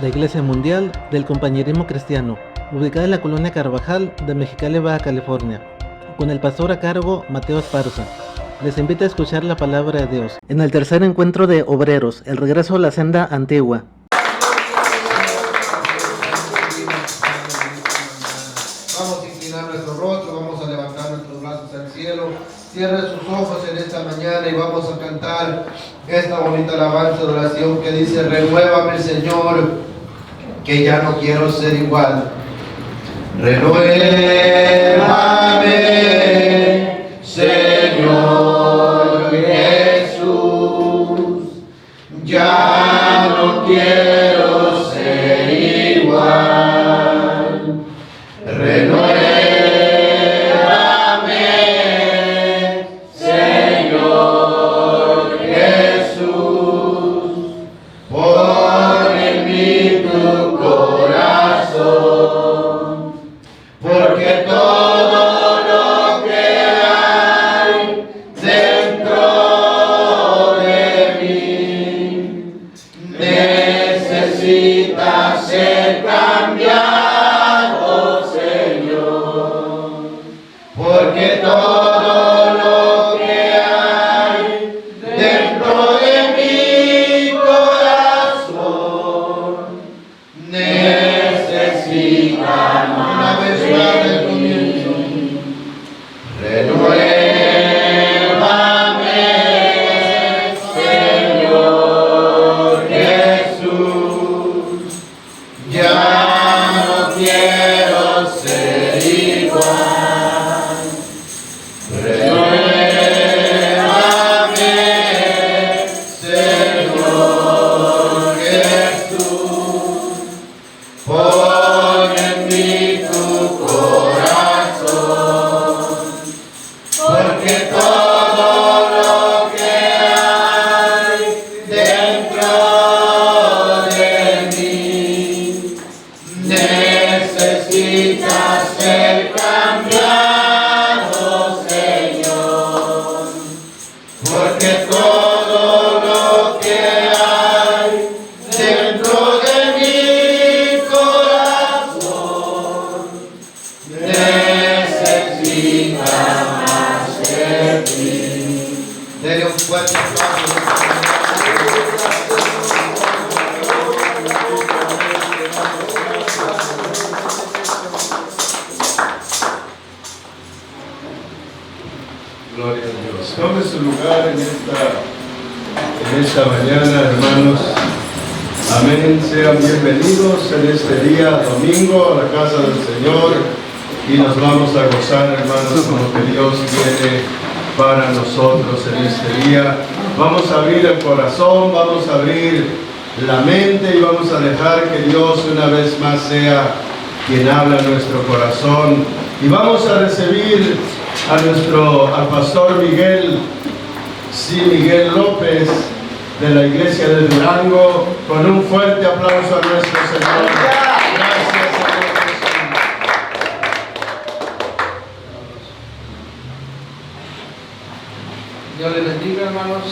la Iglesia Mundial del Compañerismo Cristiano, ubicada en la colonia Carvajal de Mexicali, Baja California, con el pastor a cargo Mateo Esparza. Les invito a escuchar la palabra de Dios en el tercer encuentro de obreros, el regreso a la senda antigua. Vamos a inclinar nuestro rostro, vamos a levantar nuestros brazos al cielo. Cierre sus ojos en esta mañana y vamos a cantar esta bonita alabanza de oración que dice: renuévame, Señor, que ya no quiero ser igual. Renuévame, Señor Jesús, ya no quiero ser igual. Renuévame, Señor Jesús, pon en mí tu corazón, porque todo lo que hay dentro de mí necesita ser cambiado, Señor, porque todo lo que hay dentro de mi corazón necesita una vez más del comienzo. Renuévame, Señor Jesús, ya no quiero ser igual. Renuévame, Señor Jesús, pon en mí tu corazón, porque todo lo que hay dentro de mí necesita ser cambiado, Señor, porque todo lo que hay dentro de mi corazón necesita más de ti. Dele un fuerte aplauso. Gloria a Dios. Tome su lugar en esta mañana, hermanos. Amén. Sean bienvenidos en este día domingo a la casa del Señor y nos vamos a gozar, hermanos, con lo que Dios tiene para nosotros en este día. Vamos a abrir el corazón, vamos a abrir la mente y vamos a dejar que Dios una vez más sea quien habla en nuestro corazón. Y vamos a recibir al pastor Miguel López de la iglesia de Durango con un fuerte aplauso a nuestro Señor. Gracias, Señor Jesús. Dios les bendiga, hermanos.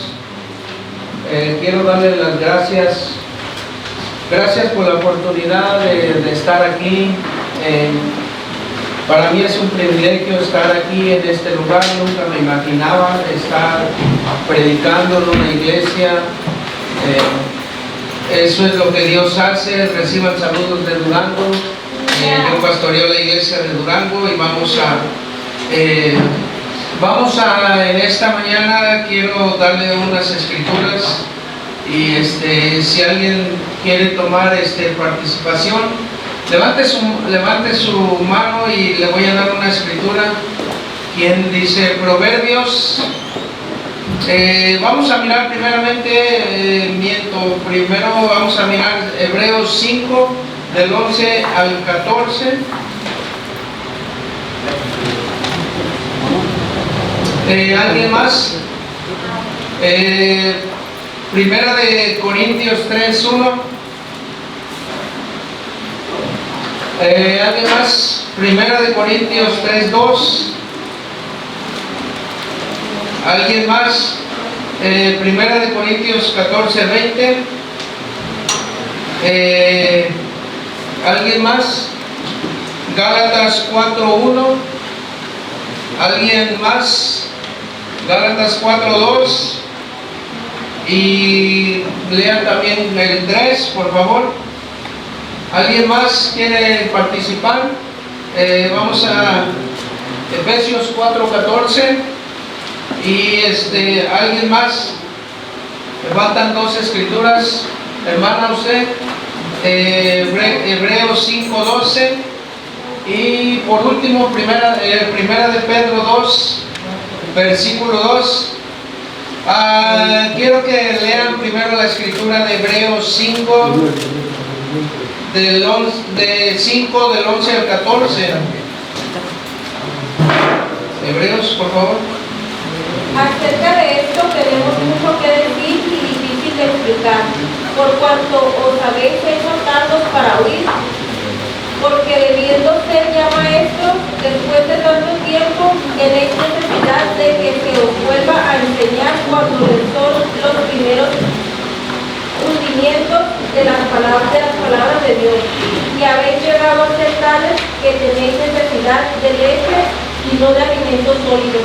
Quiero darles las gracias. Gracias por la oportunidad de estar aquí. Para mí es un privilegio estar aquí en este lugar. Nunca me imaginaba estar predicando en una iglesia. Eso es lo que Dios hace. Reciban saludos de Durango. Yo pastoreo la iglesia de Durango y en esta mañana quiero darle unas escrituras y si alguien quiere tomar participación, levante su mano y le voy a dar una escritura. ¿Quién dice Proverbios? Vamos a mirar primero vamos a mirar Hebreos 5 del 11 al 14. ¿Alguien más? Primera de Corintios 3:1. ¿Alguien más? Primera de Corintios 3:2. ¿Alguien más? Primera de Corintios 14:20. ¿Alguien más? Gálatas 4:1. ¿Alguien más? Gálatas 4:2. Y lean también el 3, por favor. ¿Alguien más quiere participar? Vamos a Efesios 4:14. Y ¿alguien más? Me faltan 2 escrituras. Hermana, usted. Hebreos 5:12. Y por último, primera de Pedro 2, versículo 2. Quiero que lean primero la escritura de Hebreos 5, del 11 al 14. Hebreos, por favor. Acerca de esto tenemos mucho que decir y difícil de explicar, por cuanto os habéis hecho tardos para oír, porque debiendo ser ya maestros, después de tanto tiempo, tenéis necesidad de que se os vuelva a enseñar cuando son los primeros hundimientos de las palabras de Dios, y habéis llegado a ser tales que tenéis necesidad de leche y no de alimento sólido.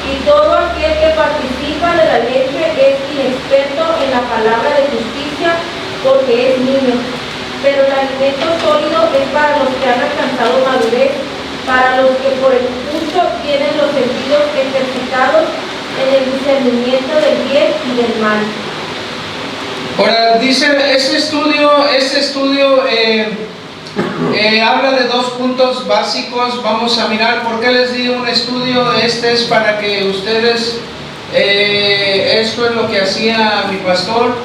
Y todo aquel que participa de la leche es inexperto en la palabra de justicia, porque es niño. Pero el alimento sólido es para los que han alcanzado madurez, para los que por el justo tienen los sentidos ejercitados en el discernimiento del bien y del mal. Ahora dice, este estudio habla de 2 puntos básicos. Vamos a mirar por qué les di un estudio. Este es para que ustedes, esto es lo que hacía mi pastor,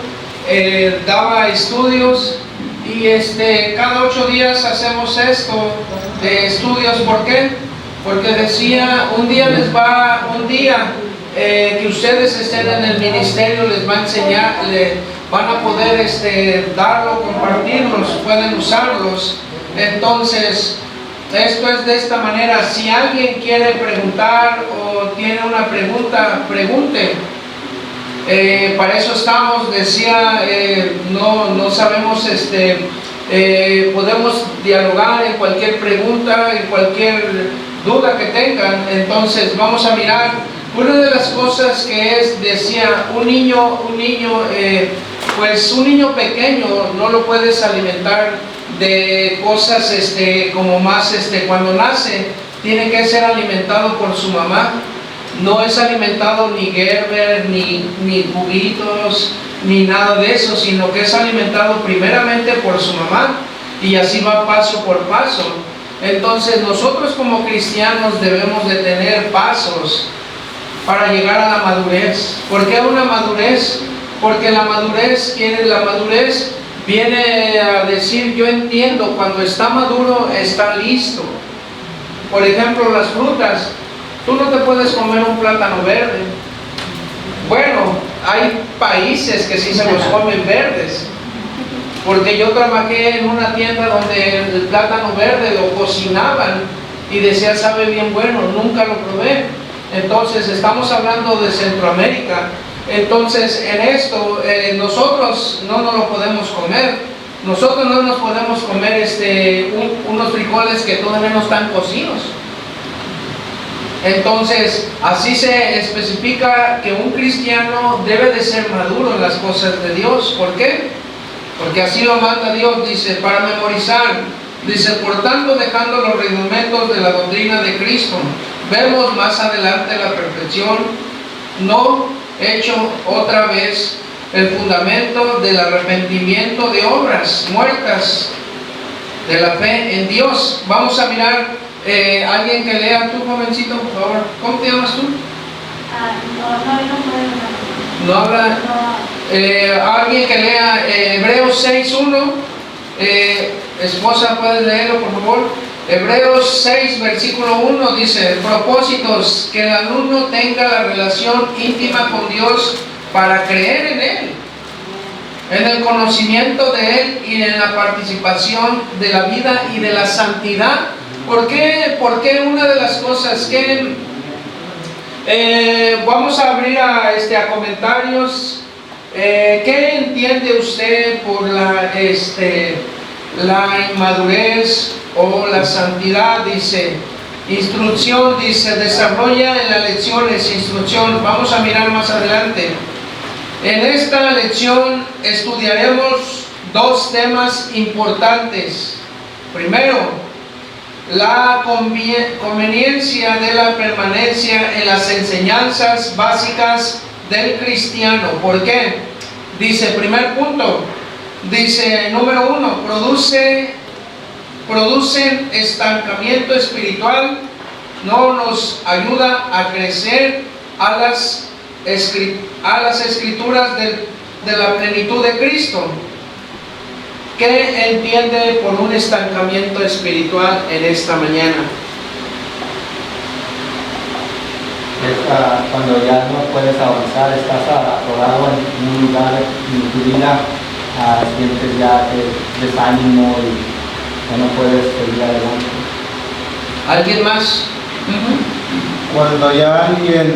daba estudios. Y cada 8 días hacemos esto de estudios. ¿Por qué? Porque decía, un día que ustedes estén en el ministerio les va a enseñar, van a poder darlo, compartirlos, pueden usarlos. Entonces, esto es de esta manera. Si alguien quiere preguntar o tiene una pregunta, pregunte. Para eso estamos, decía, no sabemos, podemos dialogar en cualquier pregunta, en cualquier duda que tengan. Entonces vamos a mirar una de las cosas que decía, un niño pequeño no lo puedes alimentar de cosas como más, cuando nace tiene que ser alimentado por su mamá. No es alimentado ni Gerber, ni juguitos, ni nada de eso, sino que es alimentado primeramente por su mamá, y así va paso por paso. Entonces nosotros como cristianos debemos de tener pasos para llegar a la madurez. ¿Por qué una madurez? Porque la madurez viene a decir, yo entiendo, cuando está maduro, está listo. Por ejemplo, las frutas. Tú no te puedes comer un plátano verde. Bueno, hay países que sí se los comen verdes, porque yo trabajé en una tienda donde el plátano verde lo cocinaban y decía, sabe bien bueno, nunca lo probé. Entonces estamos hablando de Centroamérica. Entonces en esto nosotros no nos lo podemos comer. Nosotros no nos podemos comer unos frijoles que todavía no están cocidos. Entonces, así se especifica que un cristiano debe de ser maduro en las cosas de Dios. ¿Por qué? Porque así lo manda Dios, dice, para memorizar. Dice, por tanto, dejando los rudimentos de la doctrina de Cristo, vemos más adelante la perfección, no hecho otra vez el fundamento del arrepentimiento de obras muertas, de la fe en Dios. Vamos a mirar. Alguien que lea, tú jovencito, por favor. ¿Cómo te llamas tú? No habla. Alguien que lea Hebreos 6:1. Esposa, ¿puedes leerlo, por favor? Hebreos 6, versículo 1 dice, propósitos, que el alumno tenga la relación íntima con Dios para creer en Él, en el conocimiento de Él y en la participación de la vida y de la santidad. ¿Por qué? Porque una de las cosas que vamos a abrir a comentarios. ¿Qué entiende usted por la inmadurez o la santidad, dice. Instrucción, dice, desarrolla en las lecciones, instrucción. Vamos a mirar más adelante. En esta lección estudiaremos dos temas importantes. Primero, la conveniencia de la permanencia en las enseñanzas básicas del cristiano. ¿Por qué? Dice, primer punto, dice, número 1, producen estancamiento espiritual, no nos ayuda a crecer a las escrituras de la plenitud de Cristo. ¿Qué entiende por un estancamiento espiritual en esta mañana? Cuando ya no puedes avanzar, estás atorado en un lugar en tu vida, sientes ya desánimo y ya no puedes seguir adelante. ¿Alguien más? Cuando ya alguien,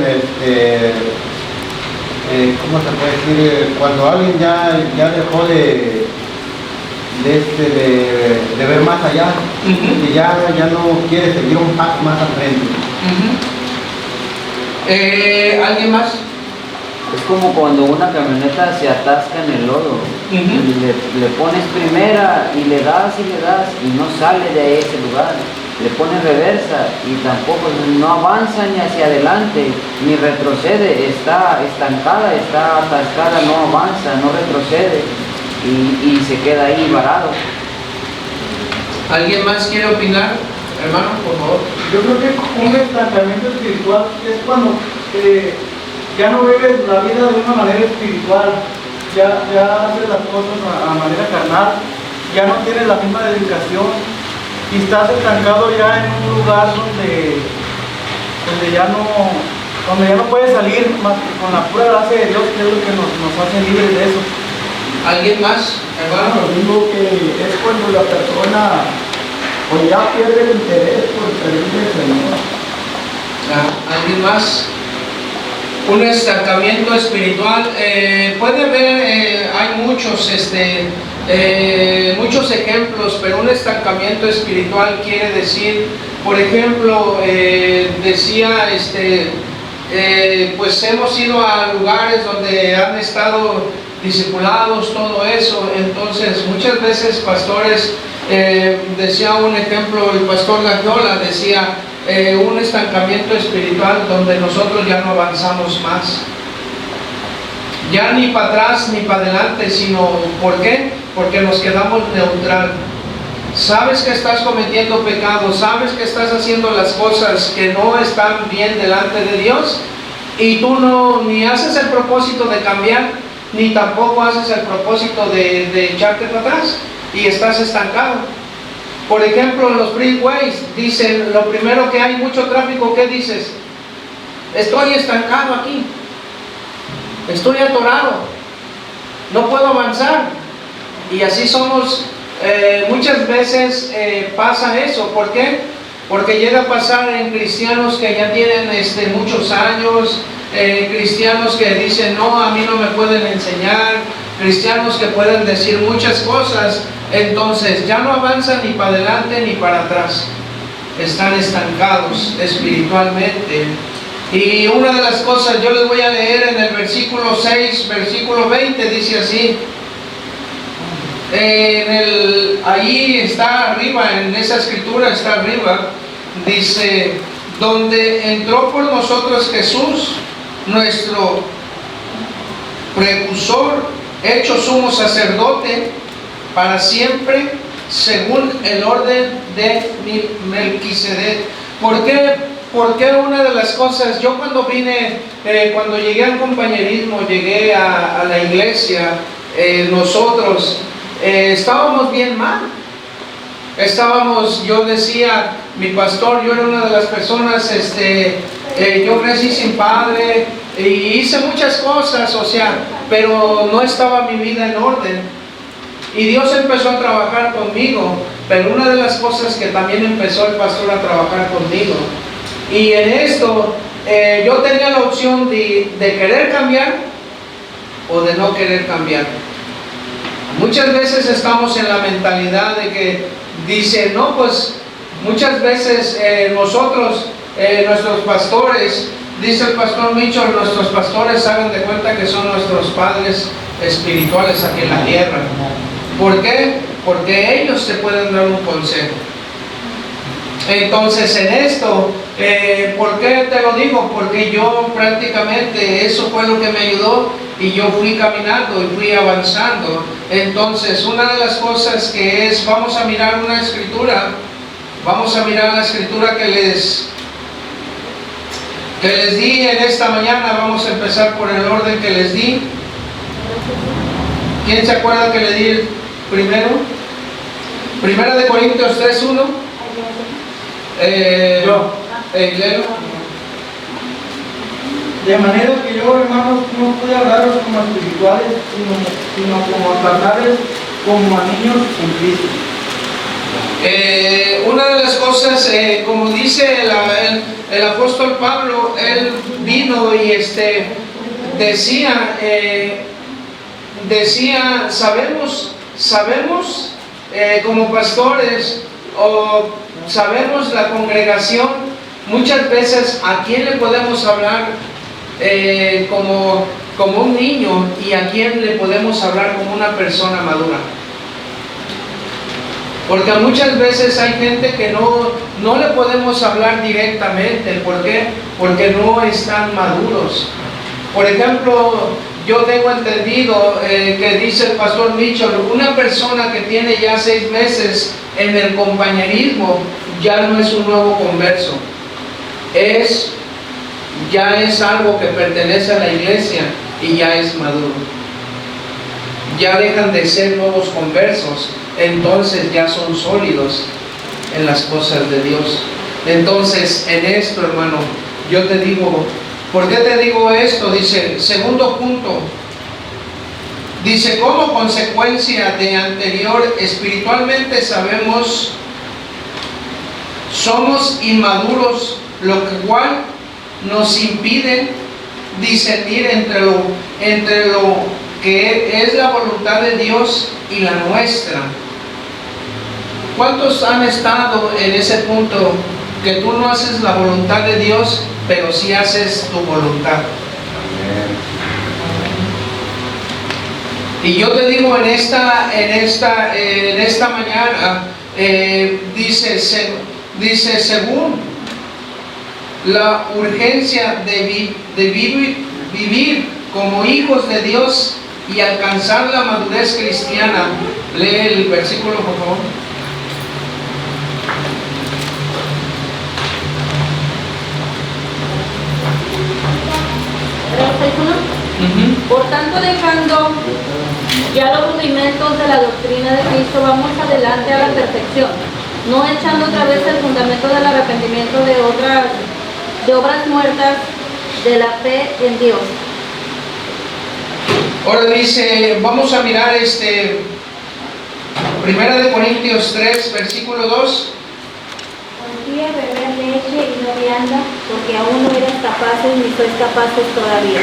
¿cómo se puede decir? Cuando alguien ya dejó de ver más allá, que ya no quiere seguir un paso más al frente. ¿Alguien más? Es como cuando una camioneta se atasca en el lodo y le pones primera y le das y no sale de ese lugar. Le pones reversa y tampoco, no avanza ni hacia adelante, ni retrocede, está estancada, está atascada, no avanza, no retrocede y se queda ahí varado. ¿Alguien más quiere opinar? Hermano, por favor. Yo creo que un estancamiento espiritual es cuando ya no vives la vida de una manera espiritual, ya haces las cosas a manera carnal, ya no tienes la misma dedicación y estás estancado ya en un lugar donde ya no puedes salir más que con la pura gracia de Dios, que es lo que nos hace libres de eso. ¿Alguien más, hermano? Digo que es cuando la persona pues ya pierde el interés por servir al Señor. ¿Alguien más? Un estancamiento espiritual, puede haber, hay muchos ejemplos, pero un estancamiento espiritual quiere decir, por ejemplo, decía, pues hemos ido a lugares donde han estado discipulados, todo eso. Entonces muchas veces pastores, decía un ejemplo el pastor Gagiola, decía, un estancamiento espiritual donde nosotros ya no avanzamos más, ya ni para atrás ni para adelante, sino, ¿por qué? Porque nos quedamos neutral. Sabes que estás cometiendo pecado, sabes que estás haciendo las cosas que no están bien delante de Dios, y tú ni haces el propósito de cambiar, ni tampoco haces el propósito de echarte para atrás, y estás estancado. Por ejemplo, en los freeways dicen, lo primero que hay mucho tráfico, ¿qué dices? Estoy estancado aquí, estoy atorado, no puedo avanzar. Y así somos, muchas veces pasa eso. ¿Por qué? Porque llega a pasar en cristianos que ya tienen muchos años, cristianos que dicen, no, a mí no me pueden enseñar, cristianos que pueden decir muchas cosas. Entonces ya no avanzan ni para adelante ni para atrás, están estancados espiritualmente. Y una de las cosas, yo les voy a leer en el versículo 6, versículo 20, dice así, ahí está arriba, en esa escritura está arriba, dice, donde entró por nosotros Jesús, nuestro precursor, hecho sumo sacerdote, para siempre, según el orden de Melquisedec. ¿Por qué? Porque una de las cosas, yo cuando cuando llegué al compañerismo, llegué a la iglesia, nosotros estábamos bien mal. Yo decía, mi pastor, yo era una de las personas, yo crecí sin padre, y hice muchas cosas, pero no estaba mi vida en orden. Y Dios empezó a trabajar conmigo, pero una de las cosas que también empezó el pastor a trabajar conmigo, y en esto yo tenía la opción de querer cambiar o de no querer cambiar. Muchas veces estamos en la mentalidad de que dice, no, pues muchas veces nosotros, nuestros pastores, dice el pastor Mitchell, nuestros pastores hagan de cuenta que son nuestros padres espirituales aquí en la tierra. ¿Por qué? Porque ellos te pueden dar un consejo. Entonces en esto, ¿por qué te lo digo? Porque yo prácticamente eso fue lo que me ayudó y yo fui caminando y fui avanzando. Entonces una de las cosas que es, vamos a mirar una escritura, vamos a mirar la escritura que les di en esta mañana. Vamos a empezar por el orden que les di. ¿Quién se acuerda que le di primero? Primera de Corintios 3:1. Léelo. De manera que yo, hermanos, no pude hablaros como espirituales, sino como carnales, como a niños en Cristo. Una de las cosas, como dice el apóstol Pablo, él vino y decía, sabemos como pastores, o sabemos la congregación, muchas veces a quién le podemos hablar como un niño y a quién le podemos hablar como una persona madura. Porque muchas veces hay gente que no le podemos hablar directamente. ¿Por qué? Porque no están maduros. Por ejemplo, yo tengo entendido que dice el pastor Mitchell, una persona que tiene ya 6 meses en el compañerismo ya no es un nuevo converso. Ya es algo que pertenece a la iglesia y ya es maduro. Ya dejan de ser nuevos conversos, entonces ya son sólidos en las cosas de Dios. Entonces, en esto, hermano, yo te digo, ¿por qué te digo esto? Dice, segundo punto, dice, como consecuencia de anterior, espiritualmente somos inmaduros, lo cual nos impide discernir entre lo que es la voluntad de Dios y la nuestra. ¿Cuántos han estado en ese punto que tú no haces la voluntad de Dios, pero sí haces tu voluntad? Y yo te digo en esta mañana, dice según la urgencia de vivir como hijos de Dios y alcanzar la madurez cristiana. Lee el versículo, por favor. Por tanto, dejando ya los rudimentos de la doctrina de Cristo, vamos adelante a la perfección, no echando otra vez el fundamento del arrepentimiento de obras muertas, de la fe en Dios. Ahora dice, vamos a mirar Primera de Corintios 3, versículo 2. Confía beber leche y no vianda, porque aún no eres capaces ni sois capaces todavía.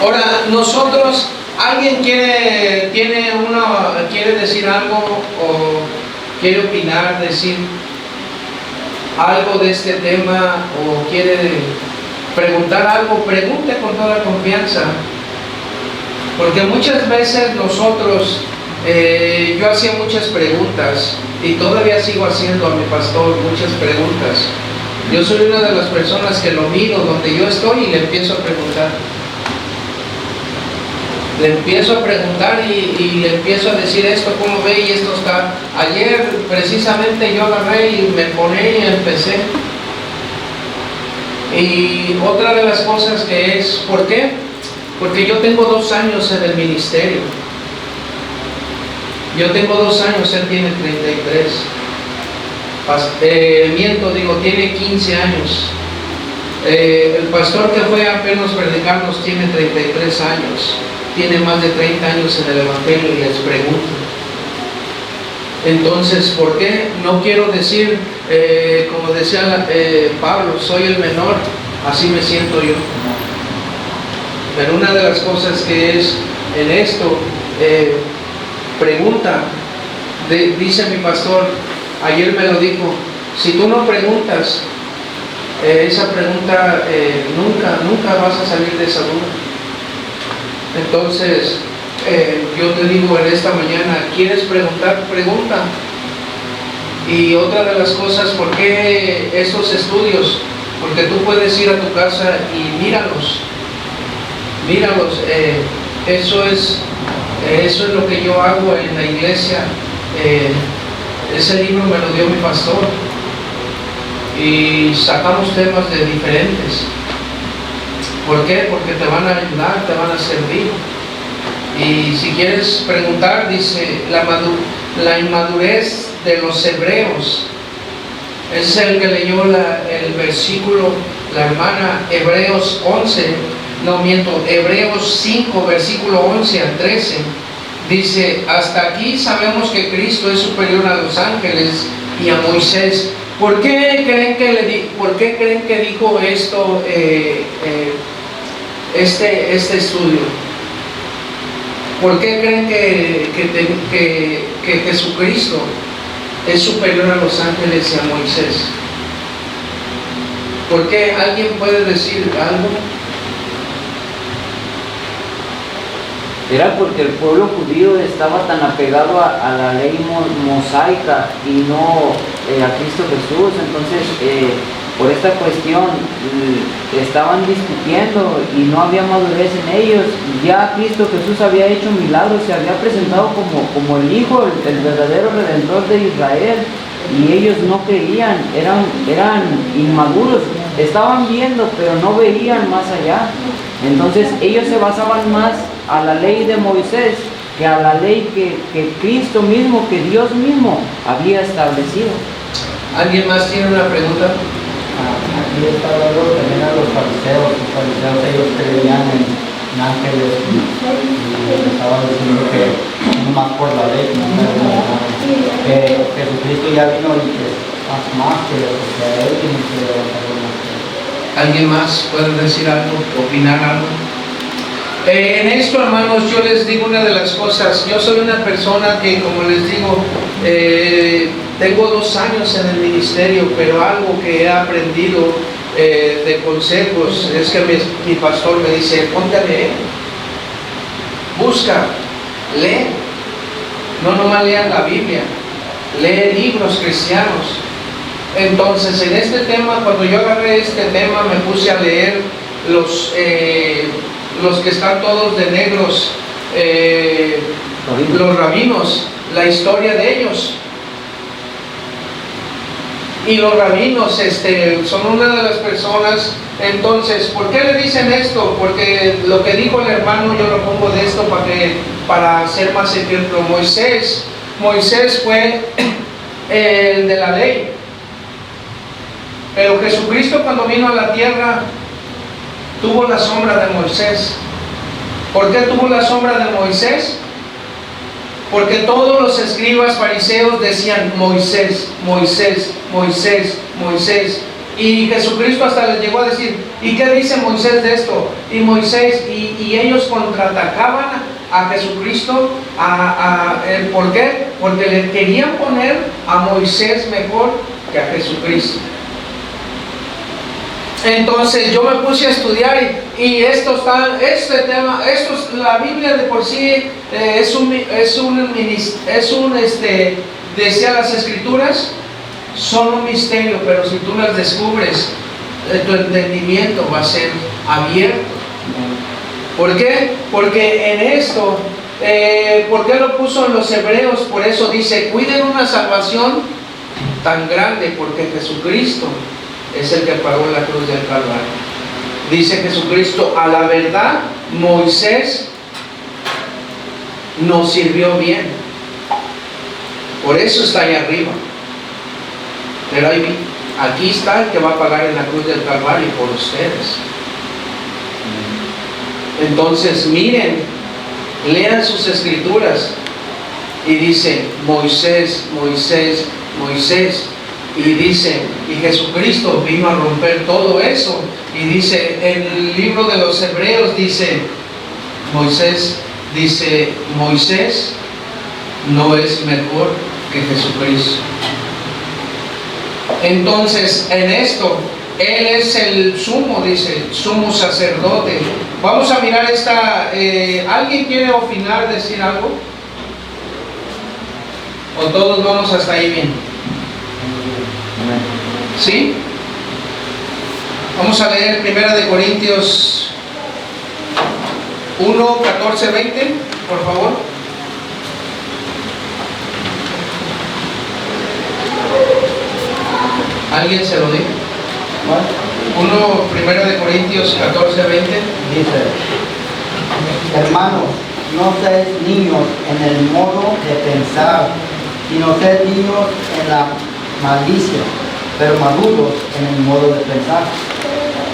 Ahora, nosotros, alguien quiere decir algo o quiere opinar, decir algo de este tema o quiere preguntar algo, pregunte con toda confianza. Porque muchas veces nosotros, yo hacía muchas preguntas y todavía sigo haciendo a mi pastor muchas preguntas. Yo soy una de las personas que lo miro donde yo estoy y le empiezo a preguntar. Le empiezo a preguntar y le empiezo a decir esto, ¿cómo ve? Y esto está. Ayer precisamente yo agarré y me poné y empecé. Y otra de las cosas que es, ¿por qué? Porque yo tengo 2 años en el ministerio. Yo tengo 2 años, él tiene 33. Tiene 15 años. El pastor que fue apenas predicarnos tiene 33 años. Tiene más de 30 años en el Evangelio y les pregunto. Entonces, ¿por qué? No quiero decir, como decía Pablo, soy el menor, así me siento yo. Pero una de las cosas que es en esto, Pregunta. Dice mi pastor, ayer me lo dijo, si tú no preguntas, esa pregunta nunca vas a salir de esa duda. Entonces, yo te digo en esta mañana, ¿quieres preguntar? Pregunta. Y otra de las cosas, ¿por qué estos estudios? Porque tú puedes ir a tu casa y míralos. Eso es lo que yo hago en la iglesia. Ese libro me lo dio mi pastor y sacamos temas de diferentes. ¿Por qué? Porque te van a ayudar, te van a servir. Y si quieres preguntar, dice la inmadurez de los hebreos. Es el que leyó el versículo, la hermana, Hebreos 5, versículo 11 al 13. Dice, hasta aquí sabemos que Cristo es superior a los ángeles y a Moisés. ¿Por qué creen que dijo esto este estudio? ¿Por qué creen que Jesucristo es superior a los ángeles y a Moisés? ¿Por qué? ¿Alguien puede decir algo? Era porque el pueblo judío estaba tan apegado a la ley mosaica y no a Cristo Jesús. Entonces, por esta cuestión, estaban discutiendo y no había madurez en ellos. Ya Cristo Jesús había hecho milagros, se había presentado como el Hijo, el verdadero Redentor de Israel. Y ellos no creían, eran inmaduros, estaban viendo, pero no veían más allá. Entonces ellos se basaban más a la ley de Moisés que a la ley que Cristo mismo, que Dios mismo había establecido. ¿Alguien más tiene una pregunta? Aquí está hablando también a los fariseos. Los fariseos, ellos creían en ángeles y estaban diciendo que no más por la ley, que Jesucristo ya vino y que más que él tiene que levantar más. ¿Alguien más puede decir algo, opinar algo? En esto, hermanos, yo les digo una de las cosas. Yo soy una persona que, como les digo, tengo 2 años en el ministerio, pero algo que he aprendido de consejos es que mi pastor me dice, ponte a leer, busca, lee. No nomás lean la Biblia, lee libros cristianos. Entonces, en este tema, cuando yo agarré este tema, me puse a leer los que están todos de negros, los rabinos, la historia de ellos. Y los rabinos son una de las personas. Entonces, ¿por qué le dicen esto? Porque lo que dijo el hermano, yo lo pongo de esto para hacer más ejemplo. Moisés fue el de la ley. Pero Jesucristo, cuando vino a la tierra, tuvo la sombra de Moisés. ¿Por qué tuvo la sombra de Moisés? Porque todos los escribas fariseos decían Moisés, Moisés, Moisés, Moisés. Y Jesucristo hasta les llegó a decir, ¿y qué dice Moisés de esto? Y Moisés, y ellos contraatacaban a Jesucristo. ¿Por qué? Porque le querían poner a Moisés mejor que a Jesucristo. Entonces yo me puse a estudiar y la Biblia de por sí decía, las Escrituras son un misterio, pero si tú las descubres, tu entendimiento va a ser abierto. ¿Por qué? Porque en esto, ¿por qué lo puso en los hebreos? Por eso dice, cuiden una salvación tan grande, porque Jesucristo es el que pagó la cruz del Calvario. Dice Jesucristo, a la verdad, Moisés nos sirvió bien. Por eso está ahí arriba. Pero aquí está el que va a pagar en la cruz del Calvario por ustedes. Entonces, miren, lean sus escrituras. Y dice, Moisés, Moisés, Moisés. Y dice, y Jesucristo vino a romper todo eso. Y dice, en el libro de los Hebreos dice, Moisés no es mejor que Jesucristo. Entonces, en esto, Él es el sumo, dice, sumo sacerdote. Vamos a mirar esta... ¿alguien quiere opinar, decir algo? ¿O todos vamos hasta ahí bien? ¿Sí? Vamos a leer 1 Corintios 1, 14, 20, por favor. ¿Alguien se lo dijo? 1 Corintios 14, 20. Dice, hermanos, no seáis niños en el modo de pensar, sino sed niños en la malicia, pero maduros en el modo de pensar.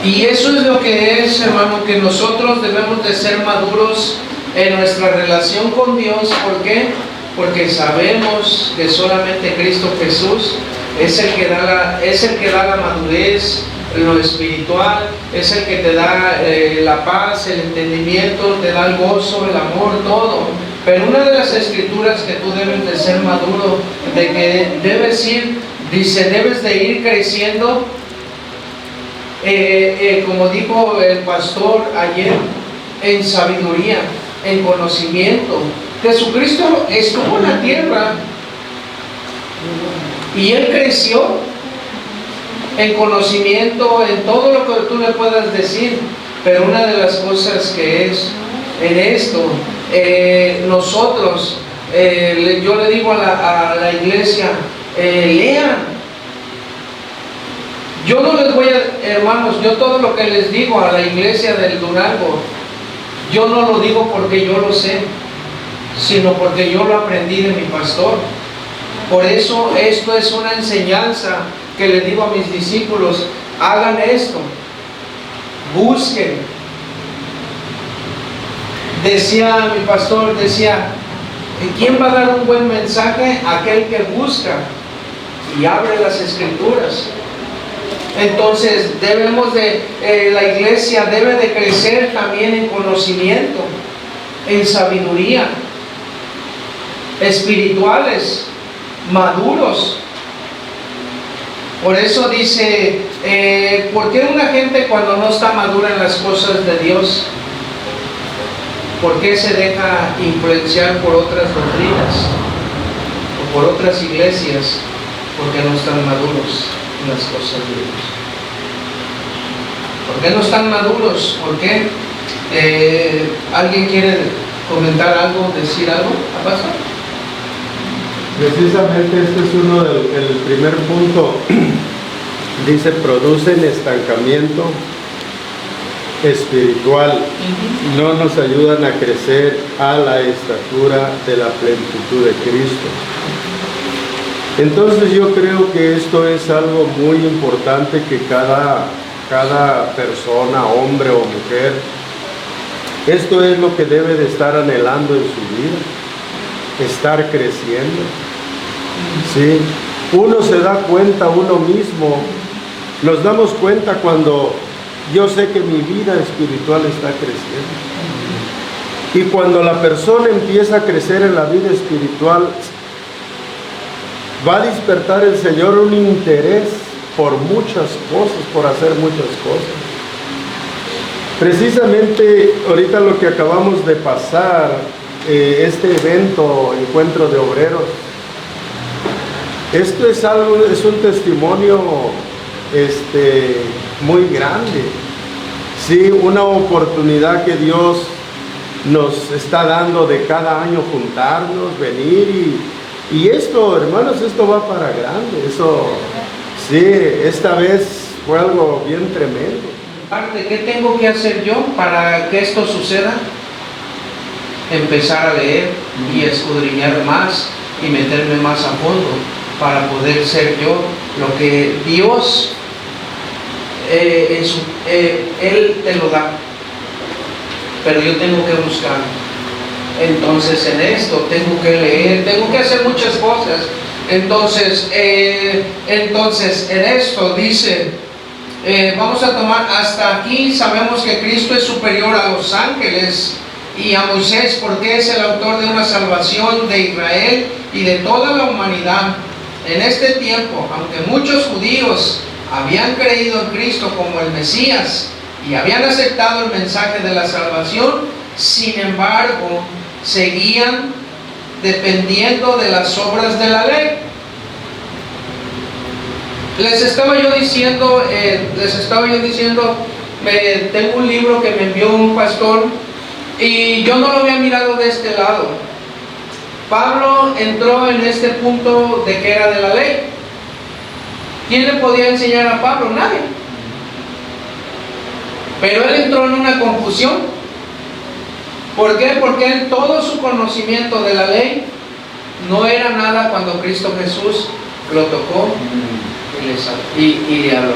Y eso es lo que es, hermano, que nosotros debemos de ser maduros en nuestra relación con Dios. ¿Por qué? Porque sabemos que solamente Cristo Jesús es el que da la madurez en lo espiritual, es el que te da la paz, el entendimiento, te da el gozo, el amor, todo. Pero una de las escrituras que tú debes de ser maduro, de que debes de ir creciendo, como dijo el pastor ayer, en sabiduría, en conocimiento. Jesucristo estuvo en la tierra y Él creció en conocimiento, en todo lo que tú le puedas decir. Pero una de las cosas que es en esto, nosotros, yo le digo a la iglesia, lean. Yo no les voy a, hermanos, yo todo lo que les digo a la iglesia del Durango, yo no lo digo porque yo lo sé, sino porque yo lo aprendí de mi pastor. Por eso esto es una enseñanza que les digo a mis discípulos: hagan esto, busquen. Decía mi pastor, ¿quién va a dar un buen mensaje? Aquel que busca y abre las escrituras. Entonces la iglesia debe de crecer también en conocimiento, en sabiduría, espirituales, maduros. Por eso dice, ¿por qué una gente cuando no está madura en las cosas de Dios, por qué se deja influenciar por otras doctrinas o por otras iglesias? Porque no están maduros en las cosas de Dios. ¿Por qué no están maduros? ¿Por qué? ¿Alguien quiere comentar algo, decir algo? ¿Ha pasado? Precisamente este es uno el primer punto. Dice, producen estancamiento espiritual, no nos ayudan a crecer a la estatura de la plenitud de Cristo. Entonces yo creo que esto es algo muy importante que cada persona, hombre o mujer, esto es lo que debe de estar anhelando en su vida, estar creciendo. ¿Sí? Uno se da cuenta uno mismo, nos damos cuenta cuando yo sé que mi vida espiritual está creciendo. Y cuando la persona empieza a crecer en la vida espiritual, va a despertar el Señor un interés por muchas cosas, por hacer muchas cosas. Precisamente ahorita lo que acabamos de pasar, este evento, encuentro de obreros, esto es un testimonio muy grande. Sí, una oportunidad que Dios nos está dando de cada año juntarnos, venir y esto, hermanos, esto va para grande. Eso, sí, esta vez fue algo bien tremendo. ¿Qué tengo que hacer yo para que esto suceda? Empezar a leer y escudriñar más y meterme más a fondo para poder ser yo lo que Dios, Él te lo da, pero yo tengo que buscar. Entonces en esto tengo que leer, tengo que hacer muchas cosas. Entonces en esto dice, vamos a tomar hasta aquí. Sabemos que Cristo es superior a los ángeles y a Moisés porque es el autor de una salvación de Israel y de toda la humanidad. En este tiempo, aunque muchos judíos habían creído en Cristo como el Mesías y habían aceptado el mensaje de la salvación, sin embargo, seguían dependiendo de las obras de la ley. Les estaba yo diciendo, tengo un libro que me envió un pastor y yo no lo había mirado de este lado. Pablo entró en este punto de que era de la ley. ¿Quién le podía enseñar a Pablo? Nadie. Pero él entró en una confusión. ¿Por qué? Porque él, todo su conocimiento de la ley no era nada cuando Cristo Jesús lo tocó y le habló.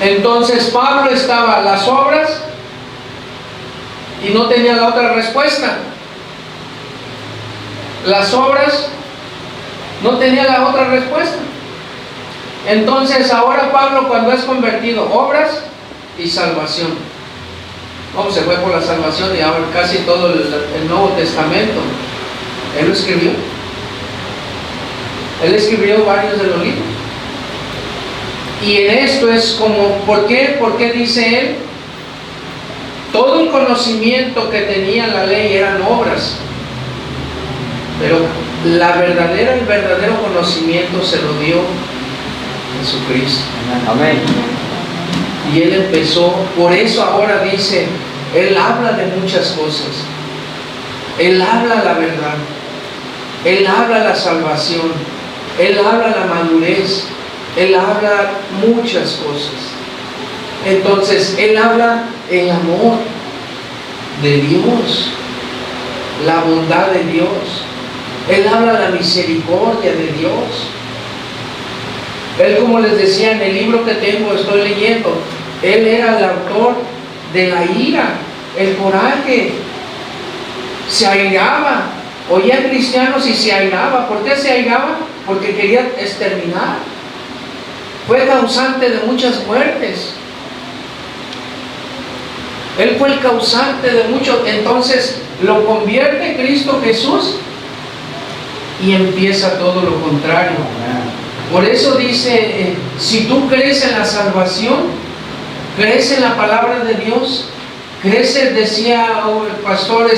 Entonces Pablo estaba a las obras y no tenía la otra respuesta. Las obras no tenía la otra respuesta. Entonces ahora Pablo, cuando es convertido, obras y salvación. ¿Cómo se fue por la salvación? Y ahora casi todo el Nuevo Testamento él lo escribió. Él escribió varios de los libros. Y en esto es como, ¿por qué? Porque dice él, todo el conocimiento que tenía la ley eran obras, pero el verdadero conocimiento se lo dio Jesucristo. Amén. Y él empezó, por eso ahora dice, él habla de muchas cosas. Él habla la verdad, él habla la salvación, él habla la madurez, él habla muchas cosas. Entonces, él habla el amor de Dios, la bondad de Dios. Él habla la misericordia de Dios. Él, como les decía en el libro que tengo, estoy leyendo, él era el autor de la ira, el coraje. Se airaba, oía cristianos y se airaba. ¿Por qué se airaba? Porque quería exterminar. Fue causante de muchas muertes. Él fue el causante de mucho. Entonces lo convierte Cristo Jesús y empieza todo lo contrario. Por eso dice, si tú crees en la salvación, crees en la palabra de Dios, crees, decía el pastor,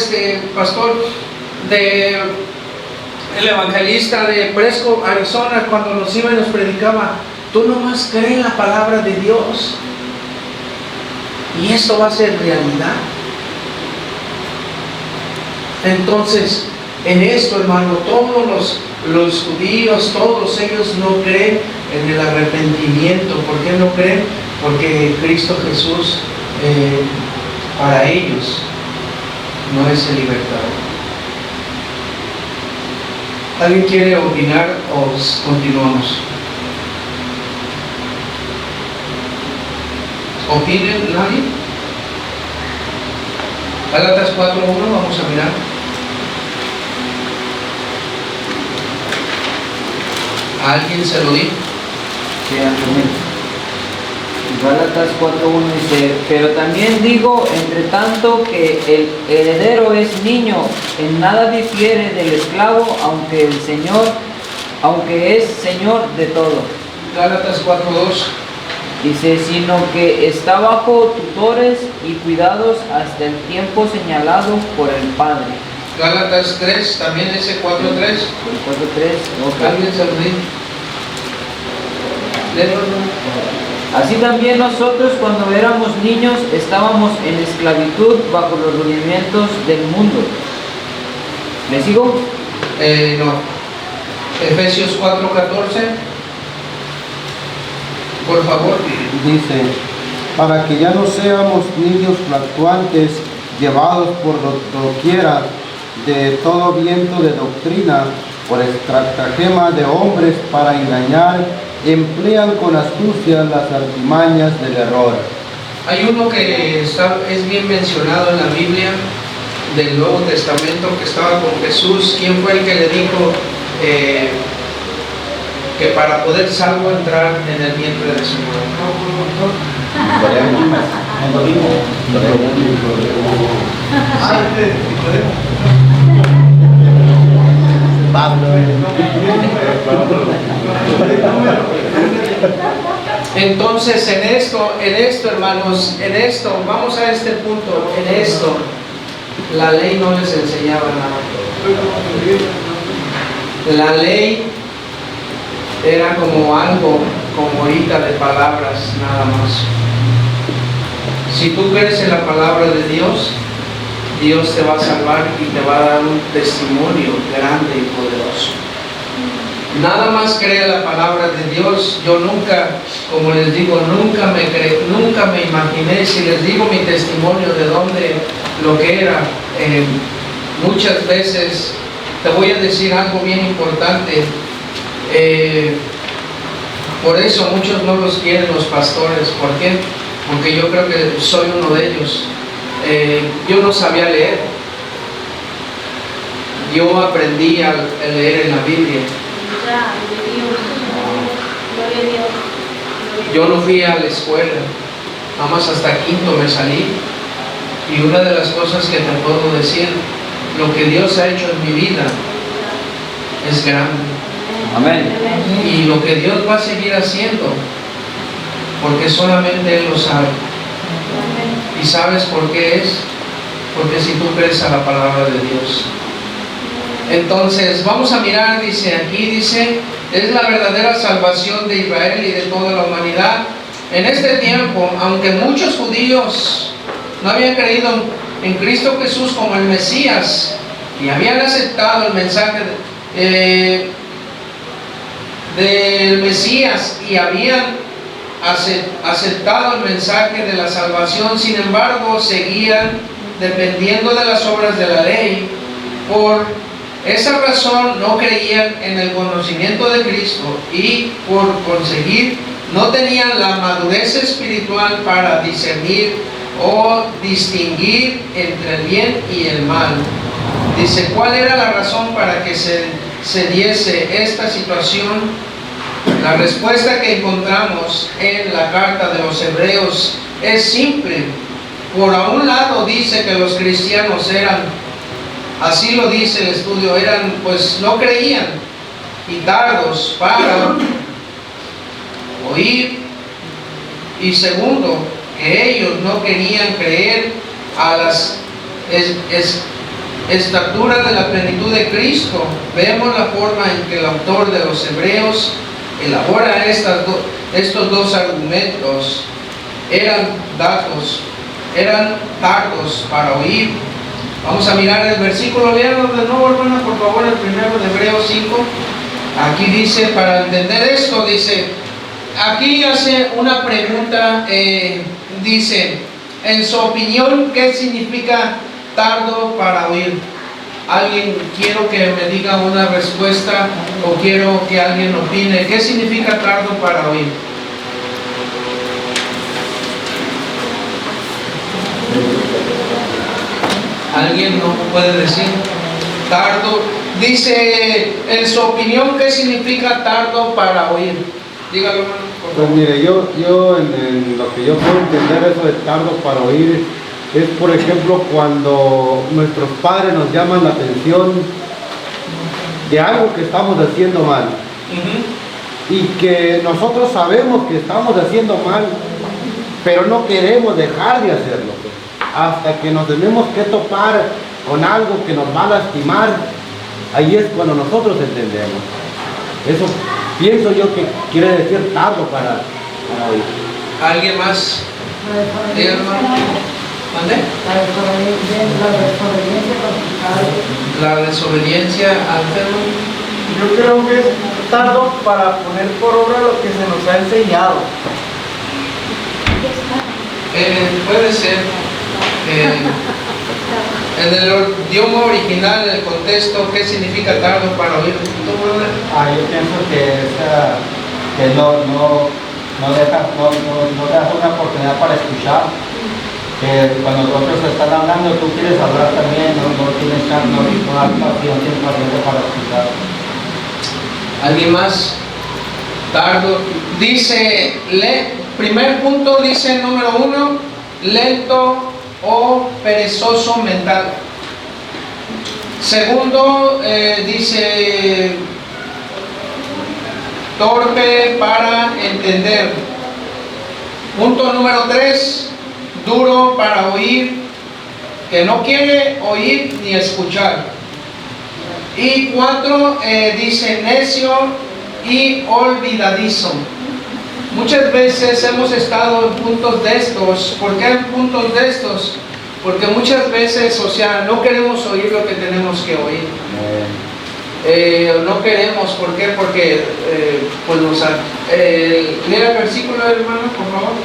el evangelista de Fresco, Arizona, cuando nos iba y nos predicaba, tú nomás crees en la palabra de Dios y esto va a ser realidad. Entonces, en esto, hermano, todos los judíos, todos ellos no creen en el arrepentimiento. ¿Por qué no creen? Porque Cristo Jesús para ellos no es el libertador. ¿Alguien quiere opinar o continuamos? ¿Opinen? ¿Nadie? Gálatas 4:1, vamos a mirar. ¿A alguien se lo dijo? Sí, Gálatas 4:1 dice, pero también digo, entre tanto que el heredero es niño, en nada difiere del esclavo, aunque es Señor de todo. Gálatas 4:2. Dice, sino que está bajo tutores y cuidados hasta el tiempo señalado por el Padre. Gálatas 3, también ese 4:3. 4:3, ok. ¿Alguien se lo dijo? Así también nosotros cuando éramos niños estábamos en esclavitud bajo los rudimientos del mundo. ¿Le sigo? No. Efesios 4:14. Por favor. Dice, para que ya no seamos niños fluctuantes, llevados por doquiera de todo viento de doctrina, por estratagema de hombres para engañar, emplean con astucia las artimañas del error. Hay uno que es bien mencionado en la Biblia del Nuevo Testamento, que estaba con Jesús. ¿Quién fue el que le dijo que para poder salvo entrar en el vientre de su madre? Entonces en esto hermanos, vamos a este punto, en esto, la ley no les enseñaba nada. La ley era como algo, como ahorita de palabras nada más. Si tú crees en la palabra de Dios, Dios te va a salvar y te va a dar un testimonio grande y poderoso. Nada más cree la palabra de Dios. Yo nunca, como les digo, nunca me imaginé, si les digo mi testimonio de dónde, lo que era, muchas veces, te voy a decir algo bien importante, por eso muchos no los quieren los pastores. ¿Por qué? Porque yo creo que soy uno de ellos. Yo no sabía leer. Yo aprendí a leer en la Biblia. Yo no fui a la escuela, nada más hasta quinto me salí. Y una de las cosas que te puedo decir, lo que Dios ha hecho en mi vida es grande. Amén. Y lo que Dios va a seguir haciendo, porque solamente Él lo sabe. ¿Y sabes por qué es? Porque si tú crees a la palabra de Dios. Entonces, vamos a mirar, dice, es la verdadera salvación de Israel y de toda la humanidad. En este tiempo, aunque muchos judíos no habían creído en Cristo Jesús como el Mesías y habían aceptado el mensaje del Mesías y habían aceptado el mensaje de la salvación, sin embargo, seguían dependiendo de las obras de la ley. Por esa razón no creían en el conocimiento de Cristo y por conseguir no tenían la madurez espiritual para discernir o distinguir entre el bien y el mal. Dice, ¿cuál era la razón para que se diese esta situación? La respuesta que encontramos en la carta de los Hebreos es simple. Por un lado dice que los cristianos eran, así lo dice el estudio, pues no creían y tardos para oír. Y segundo, que ellos no querían creer a las estaturas de la plenitud de Cristo. Vemos la forma en que el autor de los Hebreos elabora estos dos argumentos. Eran tardos para oír. Vamos a mirar el versículo, leanlo de nuevo, hermana, por favor, el primero de Hebreos 5. Aquí dice, para entender esto, dice, aquí hace una pregunta, dice, en su opinión, ¿qué significa tardo para oír? Alguien, quiero que me diga una respuesta o quiero que alguien opine. ¿Qué significa tardo para oír? ¿Alguien no puede decir? Tardo. Dice, en su opinión, ¿qué significa tardo para oír? Dígalo, hermano. Pues mire, yo en lo que yo puedo entender eso de tardo para oír es, por ejemplo, cuando nuestros padres nos llaman la atención de algo que estamos haciendo mal. Y que nosotros sabemos que estamos haciendo mal, pero no queremos dejar de hacerlo. Hasta que nos tenemos que topar con algo que nos va a lastimar, ahí es cuando nosotros entendemos. Eso pienso yo que quiere decir tardo para oír. ¿Alguien más? ¿Dónde? La desobediencia al Señor. Yo creo que es tardo para poner por obra lo que se nos ha enseñado. Puede ser. En el idioma original, el contexto, ¿qué significa tardo para oír? Yo pienso que no deja una oportunidad para escuchar. Que cuando otros están hablando, tú quieres hablar también, no tienes chance, no tienes paciencia para escuchar. ¿Alguien más? Tardo. Dice, primer punto, dice número 1, lento o perezoso mental. Segundo, dice torpe para entender. Punto número 3, duro para oír, que no quiere oír ni escuchar. Y 4, dice necio y olvidadizo. Muchas veces hemos estado en puntos de estos. ¿Por qué en puntos de estos? Porque muchas veces, o sea, no queremos oír lo que tenemos que oír. No queremos, ¿por qué? Porque pues lea el versículo, hermano, por favor.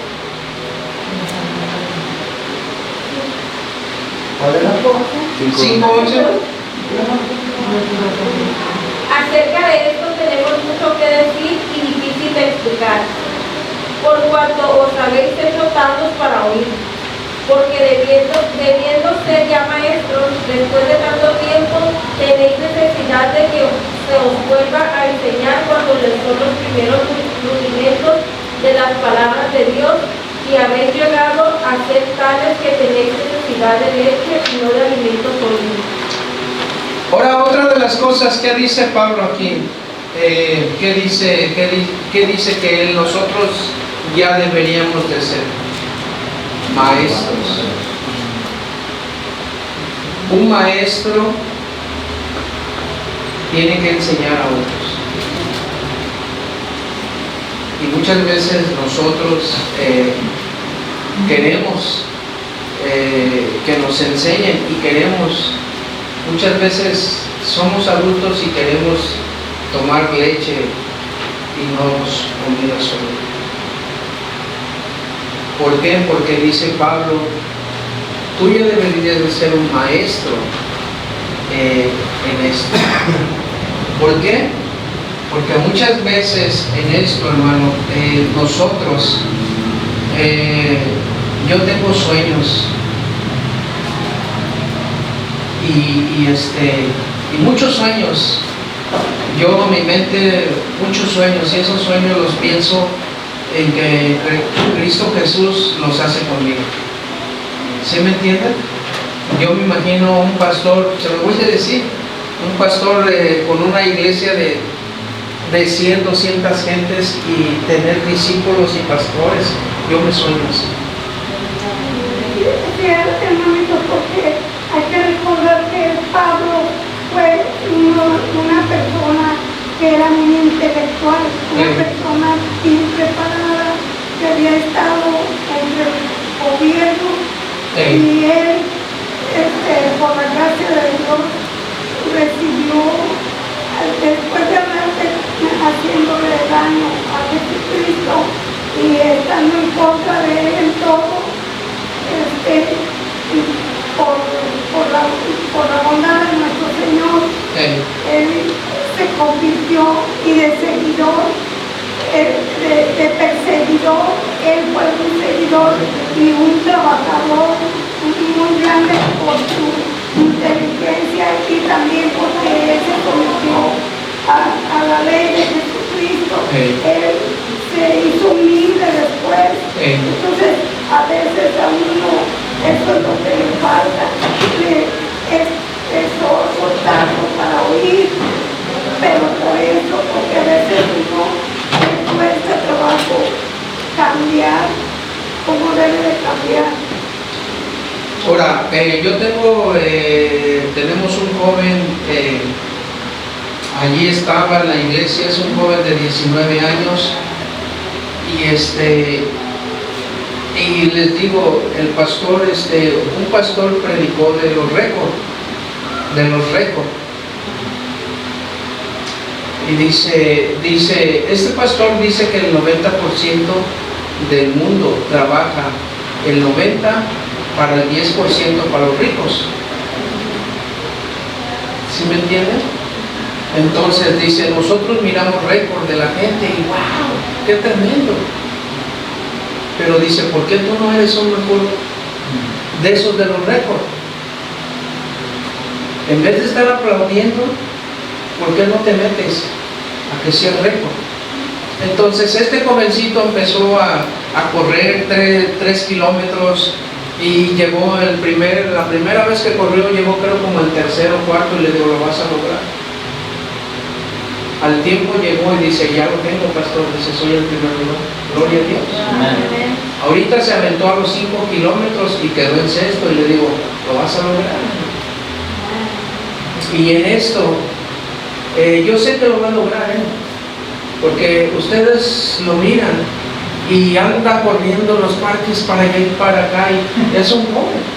¿Cuál era? 5:11. Acerca de esto tenemos mucho que decir y difícil de explicar, por cuanto os habéis hecho tardos para oír, porque debiendo ser ya maestros, después de tanto tiempo, tenéis necesidad de que se os vuelva a enseñar cuando les son los primeros rudimentos de las palabras de Dios, y habéis llegado a ser tales que tenéis necesidad de leche y no de alimento sólido. Ahora, otra de las cosas que dice Pablo aquí, que dice que nosotros ya deberíamos de ser maestros. Un maestro tiene que enseñar a otros. Y muchas veces nosotros queremos que nos enseñen y queremos, muchas veces somos adultos y queremos tomar leche y no comida sólida. ¿Por qué? Porque dice Pablo, tú ya deberías de ser un maestro en esto. ¿Por qué? Porque muchas veces en esto, hermano, nosotros, yo tengo sueños y muchos sueños. Yo en mi mente muchos sueños, y esos sueños los pienso en que Cristo Jesús los hace conmigo. ¿Sí me entienden? Yo me imagino un pastor, se lo voy a decir, un pastor con una iglesia de 100, 200 gentes y tener discípulos y pastores. Yo me sueño así. Sí, hermanito, porque hay que recordar que Pablo fue una persona que era muy intelectual, una persona bien preparada, que había estado en el gobierno, y él, por la gracia de Dios, recibió, después de haber haciéndole daño a Jesucristo y estando en contra de él en todo, por la bondad de nuestro Señor, él se convirtió, y de seguidor, de perseguidor, él fue un seguidor y un trabajador muy grande por su inteligencia y también porque él se sometió a la ley de Jesucristo. Él se hizo humilde después. Entonces, a veces a uno eso es lo que le falta, es soltarlo para oír, pero por eso, porque a veces uno le cuesta trabajo cambiar como debe de cambiar. Ahora, tenemos un joven, allí estaba en la iglesia, es un joven de 19 años, y les digo, el pastor, un pastor predicó de los récords, y dice, este pastor dice que el 90% del mundo trabaja, el 90% para el 10% para los ricos. ¿Sí me entienden? Entonces dice, nosotros miramos récord de la gente y wow, qué tremendo. Pero dice, ¿por qué tú no eres un mejor de esos de los récords? En vez de estar aplaudiendo, ¿por qué no te metes a que sea récord? Entonces este jovencito empezó a correr 3 kilómetros y llegó la primera vez que corrió, llegó creo como el tercero o cuarto, y le digo, lo vas a lograr. Al tiempo llegó y dice, ya lo tengo, pastor, dice, soy el primer lugar. Gloria a Dios. Amén. Ahorita se aventó a los 5 kilómetros y quedó en sexto, y le digo, lo vas a lograr. Y en esto, yo sé que lo va a lograr, porque ustedes lo miran y anda corriendo en los parques para allá y para acá, y es un joven.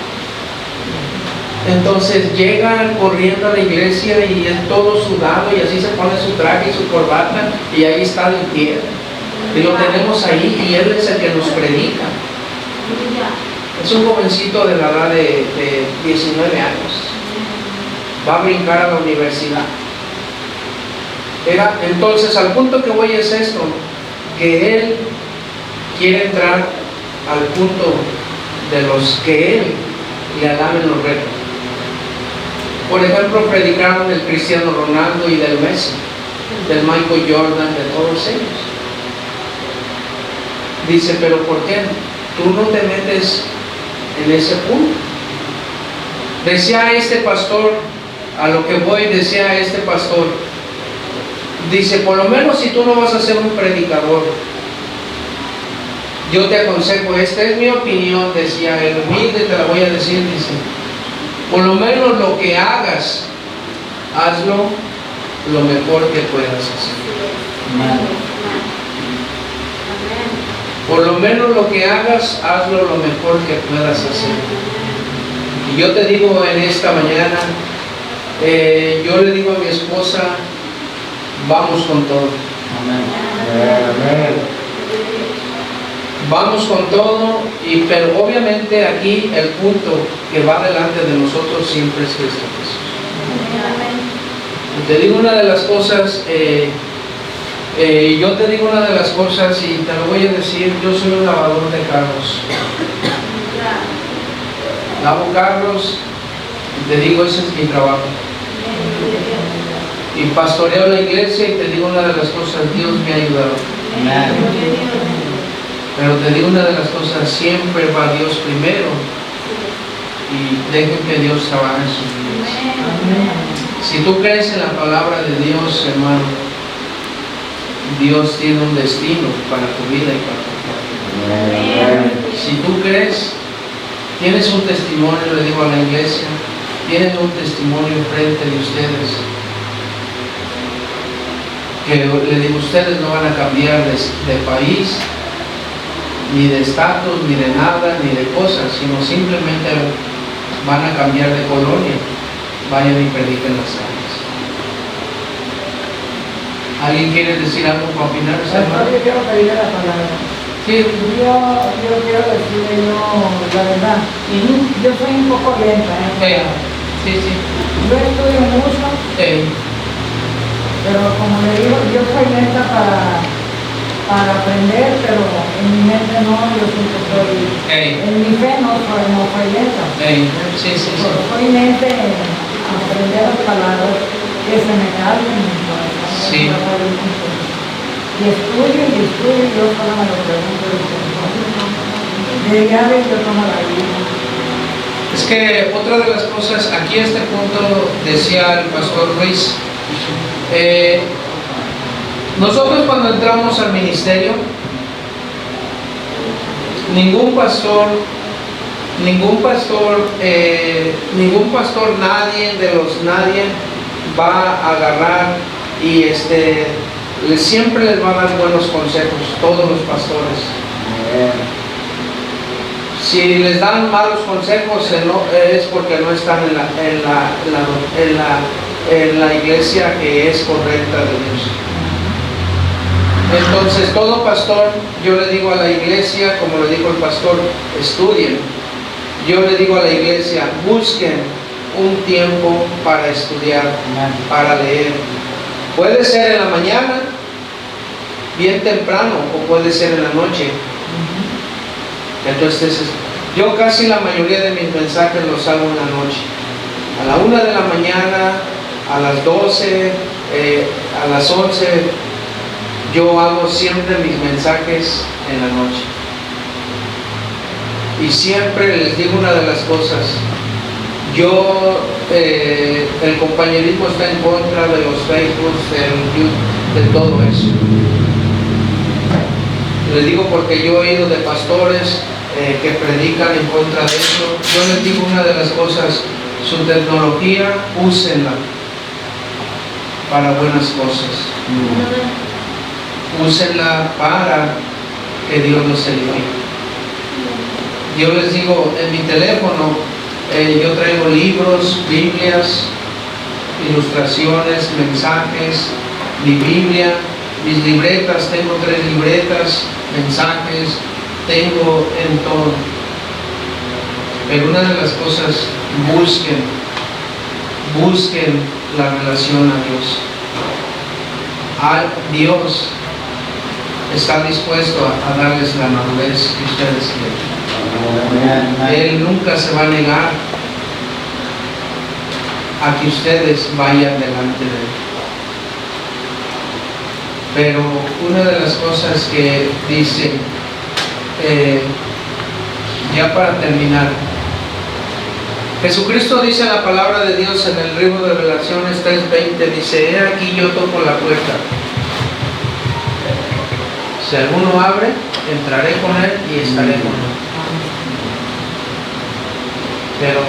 Entonces llega corriendo a la iglesia y es todo sudado, y así se pone su traje y su corbata, y ahí está de pie. Y lo tenemos ahí, y él es el que nos predica. Es un jovencito de la edad de 19 años. Va a brincar a la universidad. Entonces, al punto que voy es esto, que él quiere entrar al punto de los que él le alaben los retos. Por ejemplo, predicaron del Cristiano Ronaldo y del Messi, del Michael Jordan, de todos ellos. Dice, pero ¿por qué tú no te metes en ese punto? Decía este pastor, a lo que voy, decía este pastor, dice, por lo menos si tú no vas a ser un predicador, yo te aconsejo, esta es mi opinión, decía él, humilde te la voy a decir, dice, por lo menos lo que hagas, hazlo lo mejor que puedas hacer. Por lo menos lo que hagas, hazlo lo mejor que puedas hacer. Y yo te digo en esta mañana, yo le digo a mi esposa, vamos con todo. Vamos con todo, pero obviamente aquí el punto que va delante de nosotros siempre es Cristo Jesús. Te digo una de las cosas, yo te digo una de las cosas y te lo voy a decir, yo soy un lavador de carros. Lavo carros, y te digo, ese es mi trabajo. Y pastoreo la iglesia y te digo una de las cosas, Dios me ha ayudado. Pero te digo una de las cosas, siempre va Dios primero y dejen que Dios trabaje en sus vidas. Si tú crees en la palabra de Dios, hermano, Dios tiene un destino para tu vida y para tu familia. Si tú crees, tienes un testimonio, le digo a la iglesia, tienen un testimonio frente de ustedes, que le digo, ustedes no van a cambiar de país, ni de estatus, ni de nada, ni de cosas, sino simplemente van a cambiar de colonia. Vayan y prediquen las calles. ¿Alguien quiere decir algo para opinar? Yo quiero pedirle la palabra. Sí. Yo quiero decirle la verdad. Yo soy un poco lenta. Sí. Yo estudio mucho, pero como le digo, yo soy lenta para aprender, pero en mi mente no, yo siempre soy, en mi fe no soy lenta. Sí. Pero soy mente a aprender las palabras que se me calmen en mi corazón. Sí. Y estudio, y yo solo me lo pregunto. De llave yo tomo la vida. Es que otra de las cosas, aquí a este punto decía el pastor Ruiz, nosotros cuando entramos al ministerio, ningún pastor, nadie va a agarrar y siempre les va a dar buenos consejos, todos los pastores. Si les dan malos consejos es porque no están en la iglesia que es correcta de Dios. Entonces todo pastor, yo le digo a la iglesia, como le dijo el pastor, estudien. Yo le digo a la iglesia, busquen un tiempo para estudiar, para leer. Puede ser en la mañana, bien temprano, o puede ser en la noche. Entonces, yo casi la mayoría de mis mensajes los hago en la noche. A la 1 de la mañana, a las 12, a las 11, Yo hago siempre mis mensajes en la noche. Y siempre les digo una de las cosas. El compañerismo está en contra de los Facebooks, de todo eso. Les digo porque yo he oído de pastores que predican en contra de eso. Yo les digo una de las cosas: su tecnología, úsenla para buenas cosas. Úsenla para que Dios los edifique. Yo les digo, en mi teléfono yo traigo libros, Biblias, ilustraciones, mensajes, mi Biblia, mis libretas, tengo 3 libretas, mensajes, tengo en todo. Pero una de las cosas, busquen la relación a Dios. Dios está dispuesto a darles la madurez que ustedes quieren. Él nunca se va a negar a que ustedes vayan delante de Él. Pero una de las cosas que dice, ya para terminar, Jesucristo dice en la palabra de Dios en el libro de Revelaciones 3:20, dice: he aquí yo toco la puerta. Si alguno abre, entraré con él y estaré con él. Pero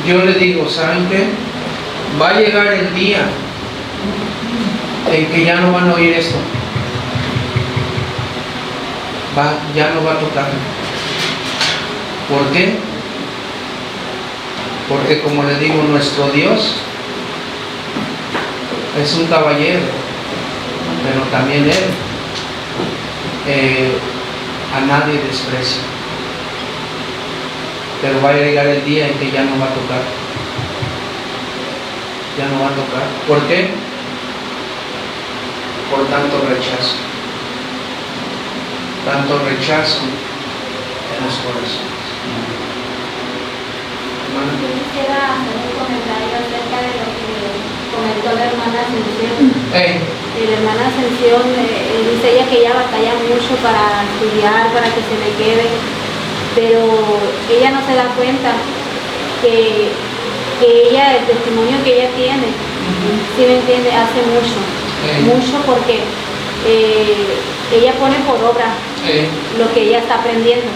yo le digo, ¿saben qué? Va a llegar el día en que ya no van a oír esto. Ya no va a tocar. ¿Por qué? Porque, como le digo, nuestro Dios es un caballero, pero también Él a nadie desprecia. Pero va a llegar el día en que ya no va a tocar. Ya no va a tocar. ¿Por qué? Por tanto rechazo. Tanto rechazo en los corazones. Yo quisiera hacer un comentario acerca de lo que comentó la hermana Ascensión. La hermana Ascensión dice ella que ella batalla mucho para estudiar, para que se le quede, pero ella no se da cuenta que ella, el testimonio que ella tiene, ¿sí me entiende? Hace mucho porque ella pone por obra lo que ella está aprendiendo.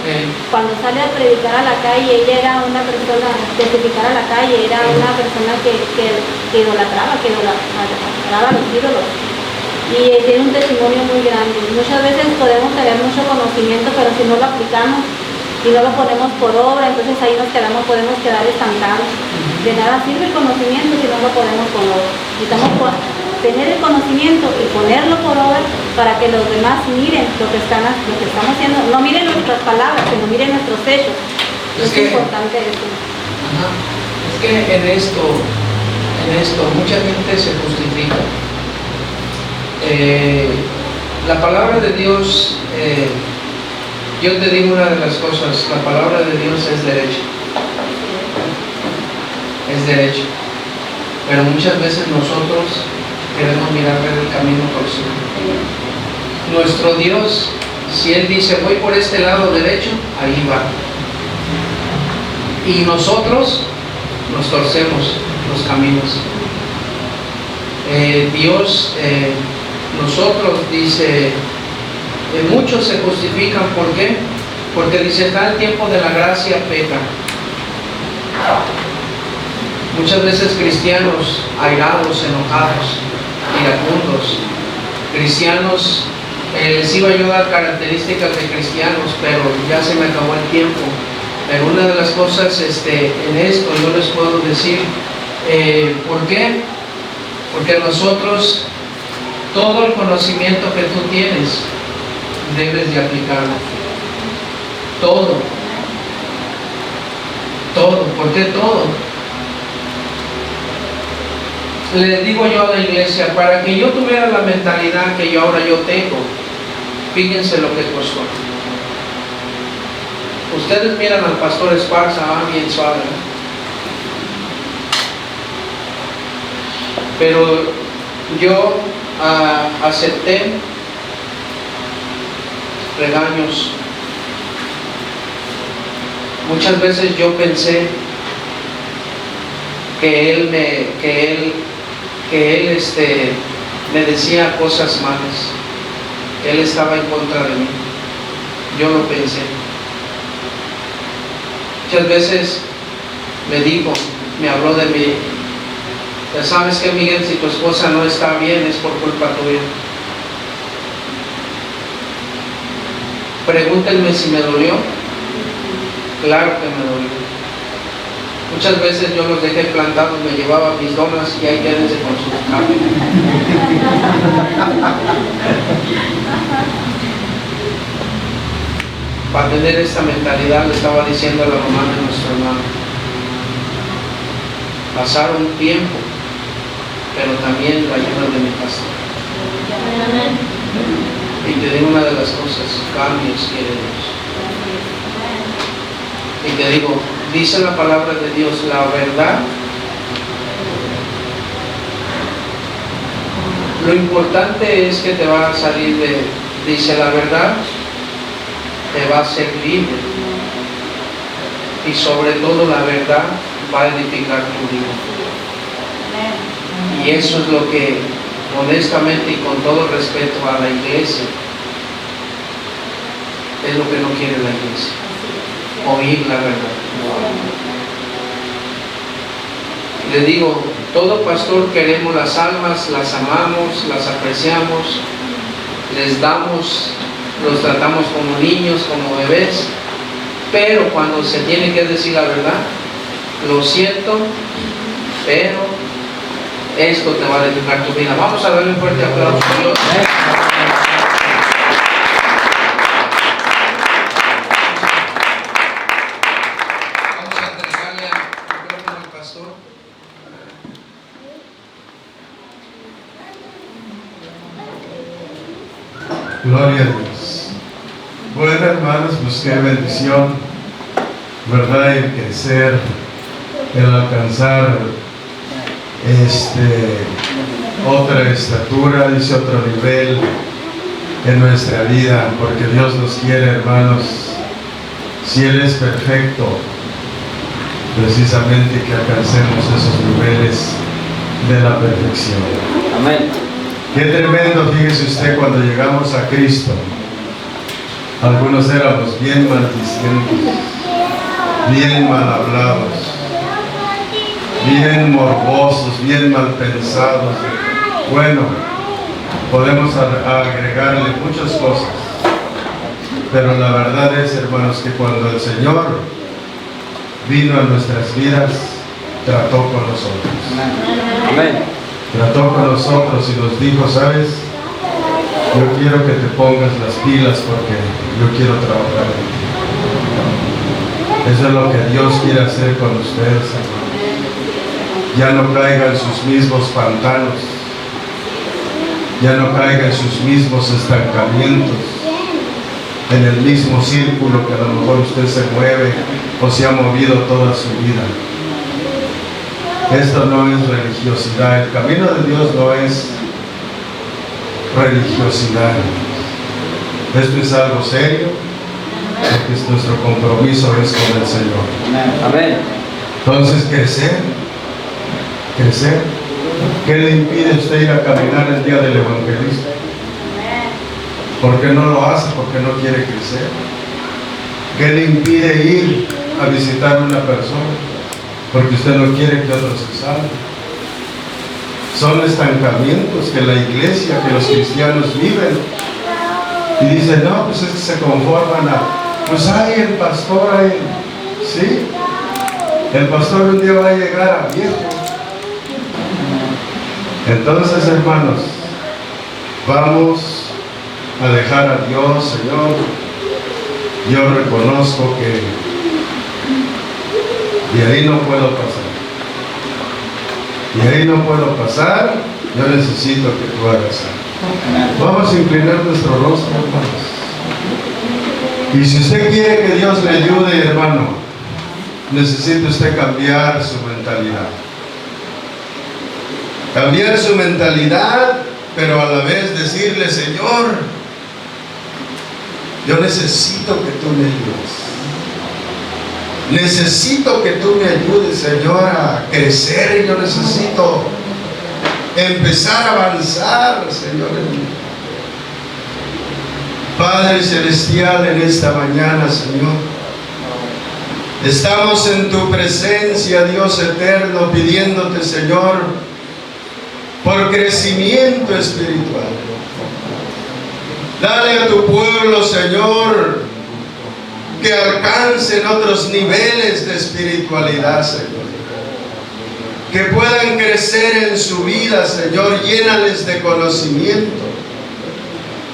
Cuando sale a predicar a la calle, ella era una persona, testificar a la calle, era una persona que idolatraba, que idolatraba a los ídolos. Y tiene un testimonio muy grande. Muchas veces podemos tener mucho conocimiento, pero si no lo aplicamos y no lo ponemos por obra, entonces ahí podemos quedar estancados. De nada sirve el conocimiento si no lo ponemos por obra. Necesitamos tener el conocimiento y ponerlo por obra para que los demás miren lo que estamos haciendo. No miren nuestras palabras, sino miren nuestros hechos. Es importante eso. Es que en esto mucha gente se justifica. La palabra de Dios, yo te digo una de las cosas, la palabra de Dios es derecha. Es derecha. Pero muchas veces nosotros queremos mirar el camino torcido. Nuestro Dios, si Él dice voy por este lado derecho, ahí va. Y nosotros nos torcemos los caminos. Dios, nosotros dice, muchos se justifican. ¿Por qué? Porque dice, está el tiempo de la gracia, peca. Muchas veces cristianos airados, enojados, iracundos, cristianos, les iba yo a dar características de cristianos, pero ya se me acabó el tiempo. Pero una de las cosas en esto yo les puedo decir, ¿por qué? Porque nosotros, todo el conocimiento que tú tienes, debes de aplicarlo. Todo. ¿Por qué todo? Le digo yo a la iglesia, para que yo tuviera la mentalidad que yo ahora tengo, fíjense lo que costó. Ustedes miran al pastor Esparza, bien suave, ¿no? Pero yo acepté regaños. Muchas veces yo pensé que él me decía cosas malas, que él estaba en contra de mí. Yo lo pensé. Muchas veces me habló de mí. Ya sabes que, Miguel, si tu esposa no está bien es por culpa tuya. Pregúntenme si me dolió. Claro que me dolió. Muchas veces yo los dejé plantados, me llevaba mis donas y ahí quédense con sus carnes. Para tener esta mentalidad, le estaba diciendo a la mamá de nuestro hermano. Pasar un tiempo, pero también la ayuda de mi pastor. Y te digo una de las cosas, cambios quiere Dios. Y te digo, dice la palabra de Dios, la verdad. Lo importante es que te va a salir dice la verdad, te va a hacer libre. Y sobre todo la verdad va a edificar tu vida. Y eso es lo que, honestamente y con todo respeto a la iglesia, es lo que no quiere la iglesia. Oír la verdad. Le digo, todo pastor queremos las almas, las amamos, las apreciamos, les damos, los tratamos como niños, como bebés, pero cuando se tiene que decir la verdad, lo siento, pero esto te va a edificar tu vida. Vamos a darle un fuerte aplauso a Dios. Vamos a entregarle el micrófono al pastor. Gloria a Dios. Bueno, hermanos, pues qué bendición, ¿verdad? El crecer, el alcanzar otra estatura, dice otro nivel en nuestra vida, porque Dios nos quiere, hermanos. Si Él es perfecto, precisamente que alcancemos esos niveles de la perfección. Amén. Qué tremendo, fíjese usted, cuando llegamos a Cristo. Algunos éramos bien maldicientes, bien mal hablados, bien morbosos, bien mal pensados. Bueno, podemos agregarle muchas cosas, pero la verdad es, hermanos, que cuando el Señor vino a nuestras vidas, trató con nosotros. Amén. Trató con nosotros y nos dijo, ¿sabes? Yo quiero que te pongas las pilas porque yo quiero trabajar contigo. Eso es lo que Dios quiere hacer con ustedes, hermanos. Ya no caiga en sus mismos pantanos, ya no caiga en sus mismos estancamientos, en el mismo círculo que a lo mejor usted se mueve o se ha movido toda su vida. Esto no es religiosidad, el camino de Dios no es religiosidad. Esto es algo serio, porque nuestro compromiso es con el Señor. Amén. Entonces, crecer. ¿Qué le impide a usted ir a caminar el día del evangelista? ¿Por qué no lo hace? ¿Por qué no quiere crecer? ¿Qué le impide ir a visitar a una persona? Porque usted no quiere que otros se salven. Son estancamientos que la iglesia, que los cristianos viven. Y dicen, no, pues es que se conforman pues hay el pastor ahí. Sí, el pastor un día va a llegar a viejo. Entonces, hermanos, vamos a dejar a Dios, Señor. Yo reconozco que de ahí no puedo pasar. De ahí no puedo pasar. Yo necesito que tú hagas algo. Vamos a inclinar nuestro rostro, hermanos. Y si usted quiere que Dios le ayude, hermano, necesita usted cambiar su mentalidad. Cambiar su mentalidad pero a la vez decirle: Señor, yo necesito que tú me ayudes. Necesito que tú me ayudes, Señor, a crecer. Yo necesito empezar a avanzar, Señor. Padre Celestial, en esta mañana, Señor, estamos en tu presencia, Dios eterno, pidiéndote, Señor, por crecimiento espiritual. Dale a tu pueblo, Señor, que alcancen otros niveles de espiritualidad, Señor. Que puedan crecer en su vida, Señor. Llénales de conocimiento.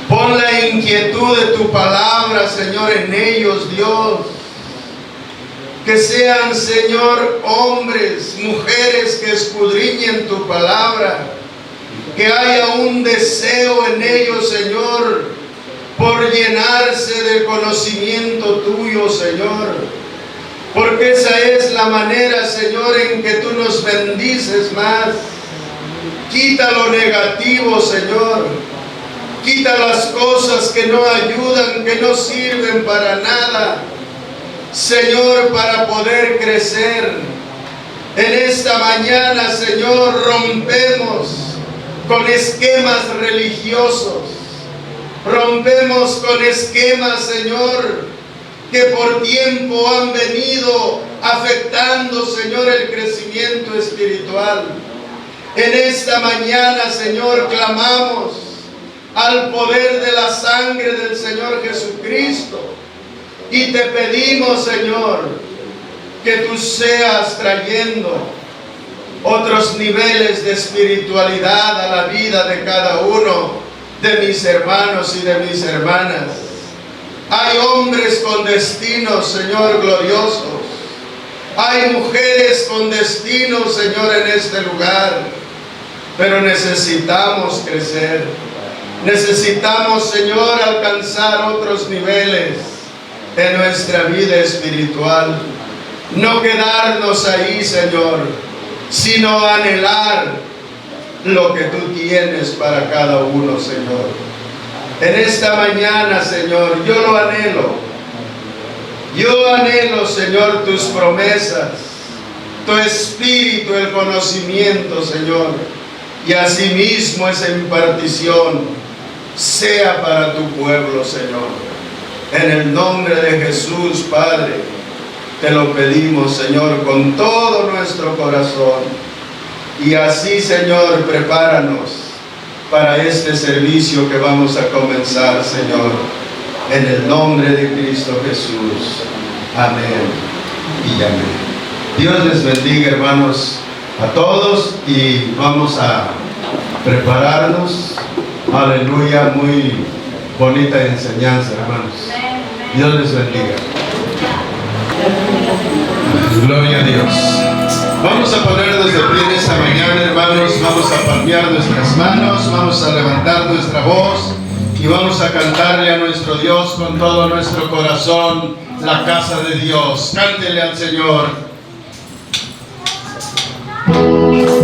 Pon la inquietud de tu palabra, Señor, en ellos, Dios. Que sean, Señor, hombres, mujeres que escudriñen tu palabra. Que haya un deseo en ellos, Señor, por llenarse del conocimiento tuyo, Señor. Porque esa es la manera, Señor, en que tú nos bendices más. Quita lo negativo, Señor. Quita las cosas que no ayudan, que no sirven para nada, Señor, para poder crecer. En esta mañana, Señor, rompemos con esquemas religiosos. Rompemos con esquemas, Señor, que por tiempo han venido afectando, Señor, el crecimiento espiritual. En esta mañana, Señor, clamamos al poder de la sangre del Señor Jesucristo y te pedimos, Señor, que tú seas trayendo otros niveles de espiritualidad a la vida de cada uno de mis hermanos y de mis hermanas. Hay hombres con destinos, Señor, gloriosos. Hay mujeres con destinos, Señor, en este lugar. Pero necesitamos crecer. Necesitamos, Señor, alcanzar otros niveles en nuestra vida espiritual. No quedarnos ahí, Señor, sino anhelar lo que tú tienes para cada uno, Señor. En esta mañana, Señor, yo lo anhelo. Yo anhelo, Señor, tus promesas, tu espíritu, el conocimiento, Señor. Y asimismo esa impartición sea para tu pueblo, Señor. En el nombre de Jesús, Padre, te lo pedimos, Señor, con todo nuestro corazón. Y así, Señor, prepáranos para este servicio que vamos a comenzar, Señor. En el nombre de Cristo Jesús. Amén y amén. Dios les bendiga, hermanos, a todos, y vamos a prepararnos. Aleluya, muy bonita enseñanza, hermanos. Dios les bendiga. Gloria a Dios. Vamos a ponernos de pie en esta mañana, hermanos. Vamos a palmear nuestras manos, vamos a levantar nuestra voz y vamos a cantarle a nuestro Dios con todo nuestro corazón, la casa de Dios. Cántele al Señor. Gracias,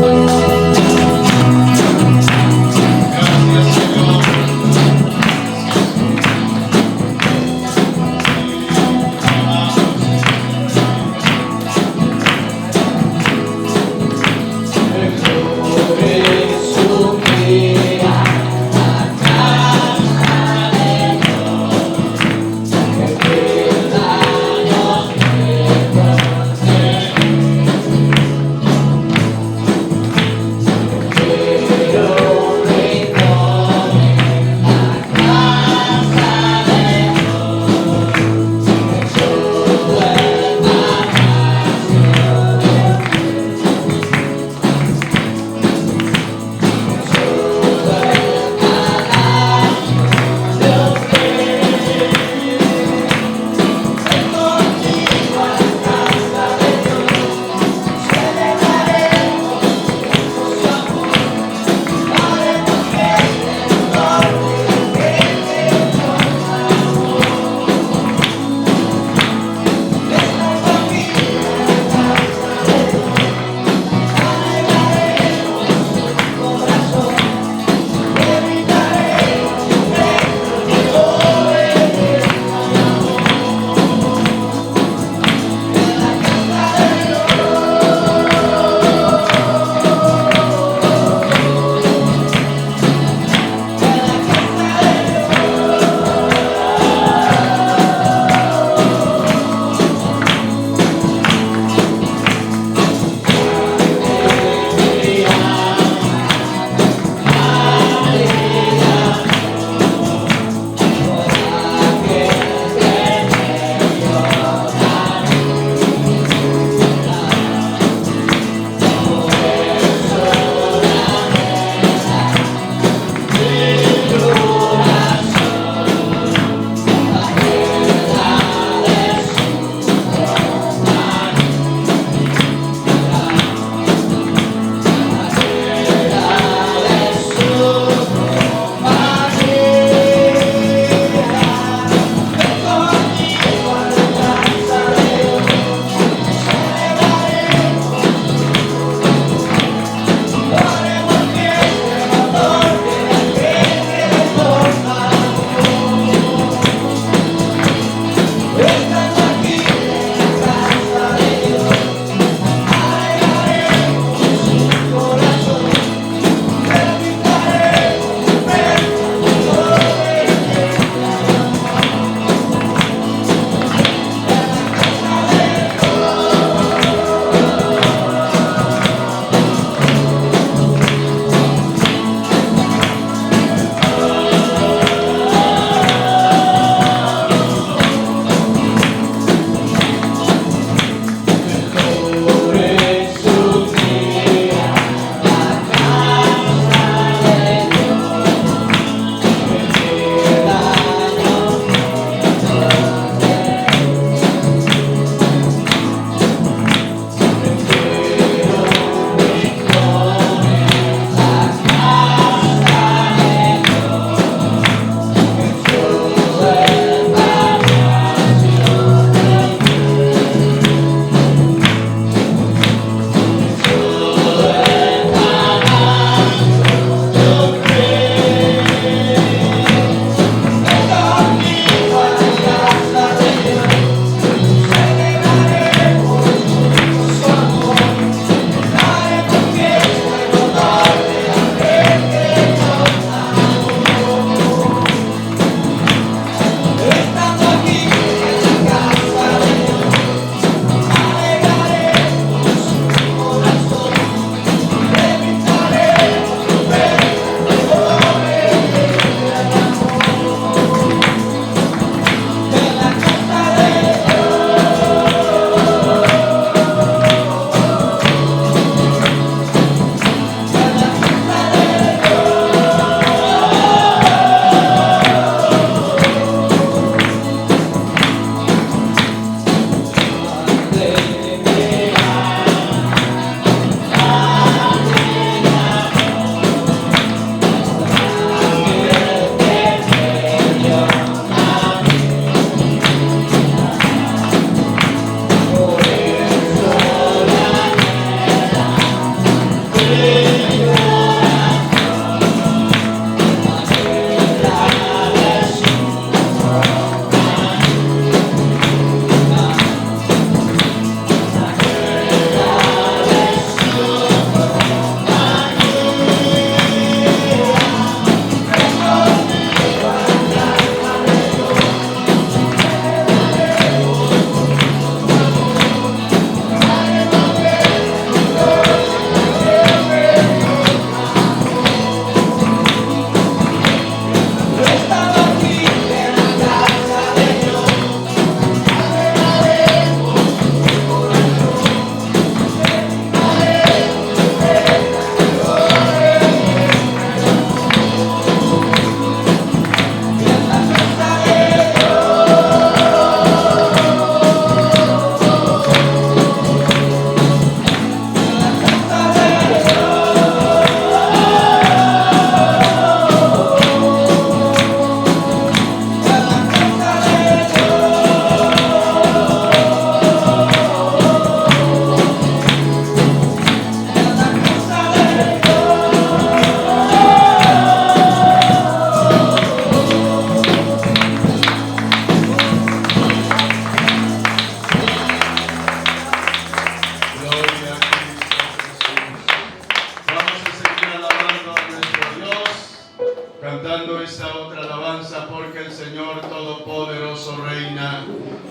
esta otra alabanza, porque el Señor Todopoderoso reina.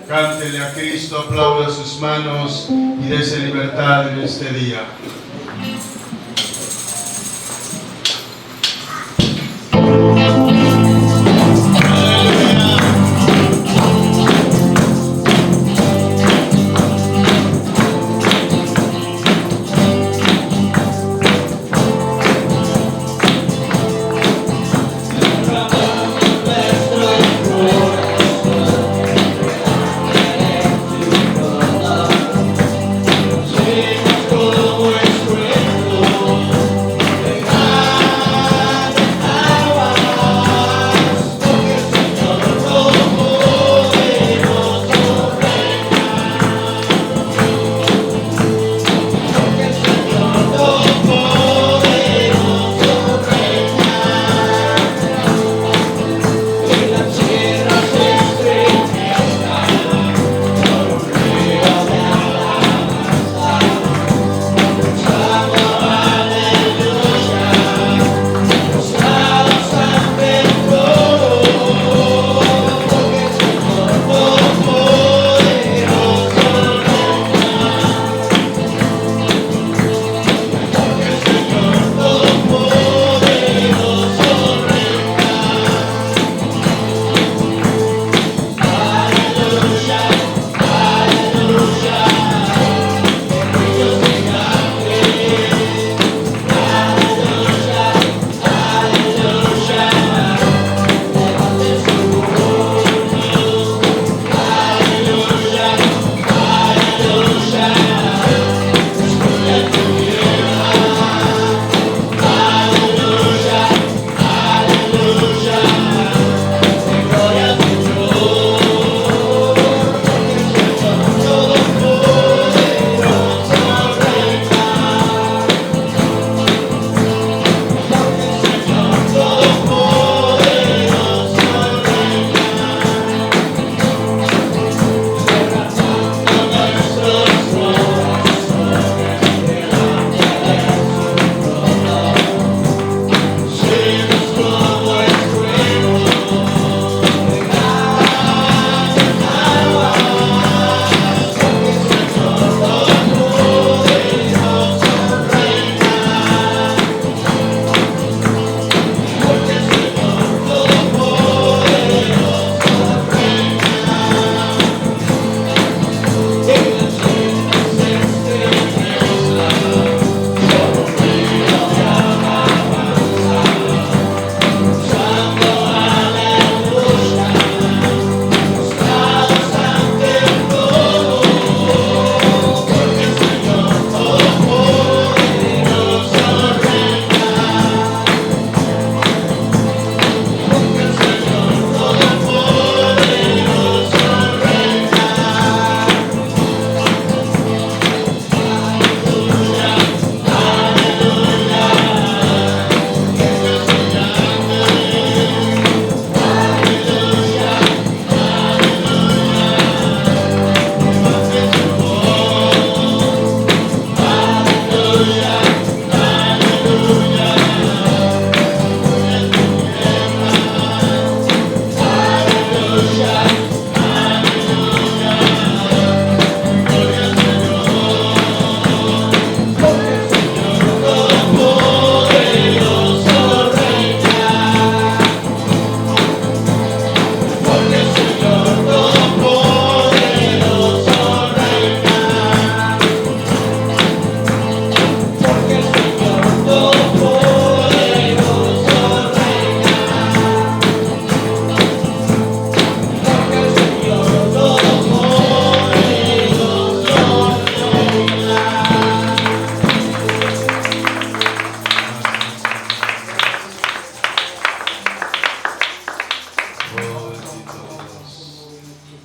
Cántele a Cristo, aplauda sus manos y dese libertad en este día.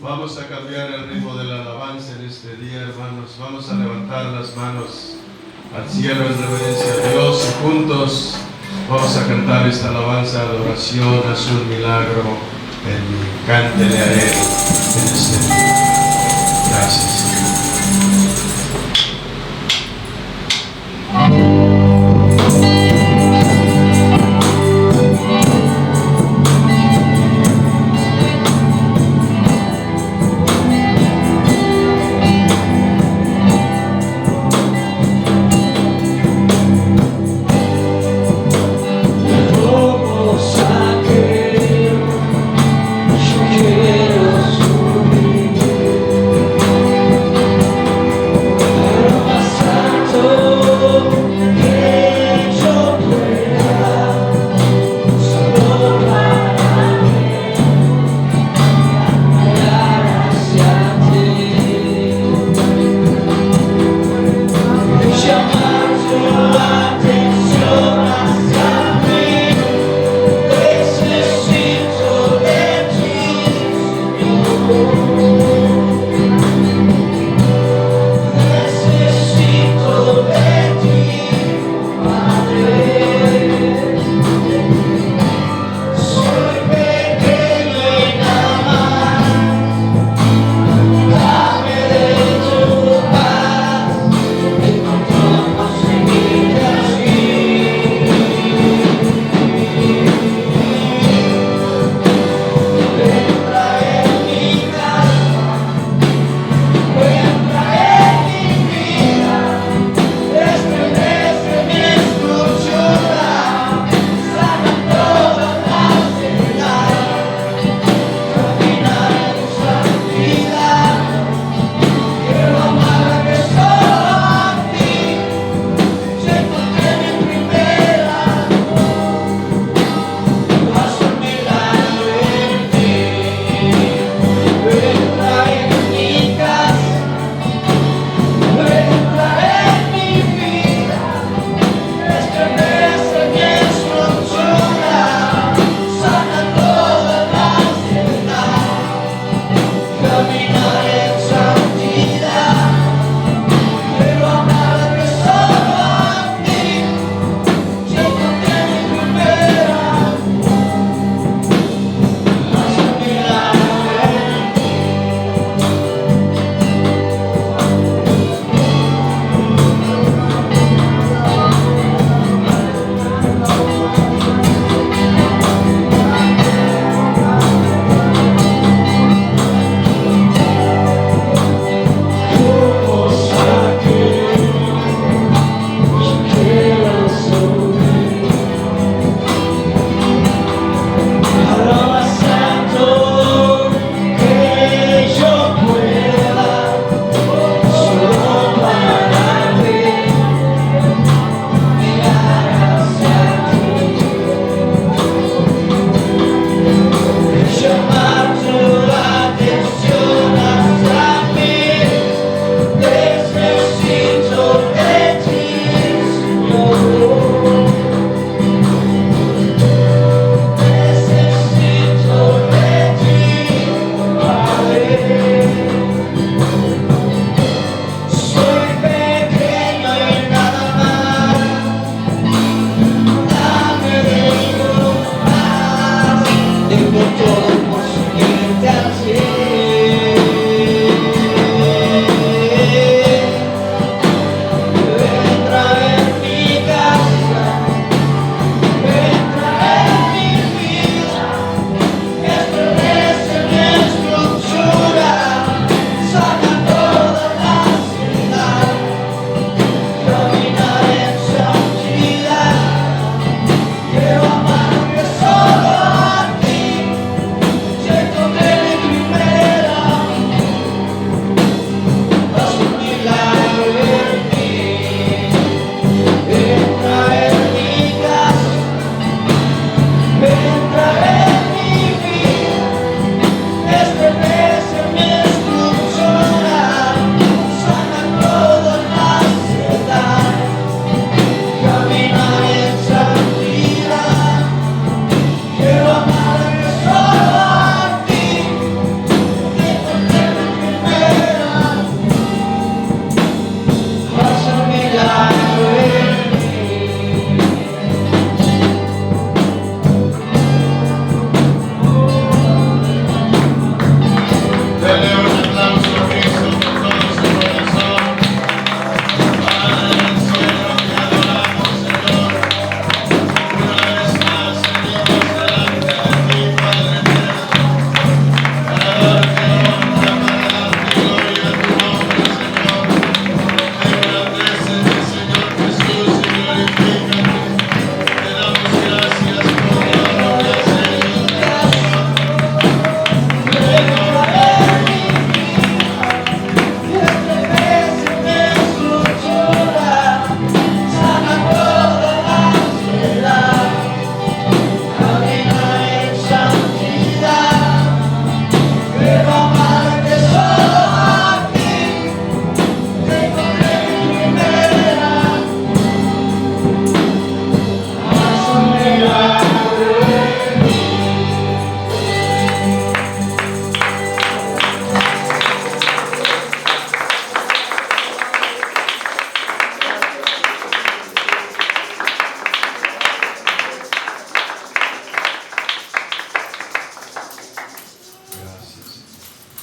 Vamos a cambiar el ritmo de la alabanza en este día, hermanos. Vamos a levantar las manos al cielo en reverencia a Dios y juntos vamos a cantar esta alabanza, adoración a su milagro en mí. Cántele a Él en este día. Gracias.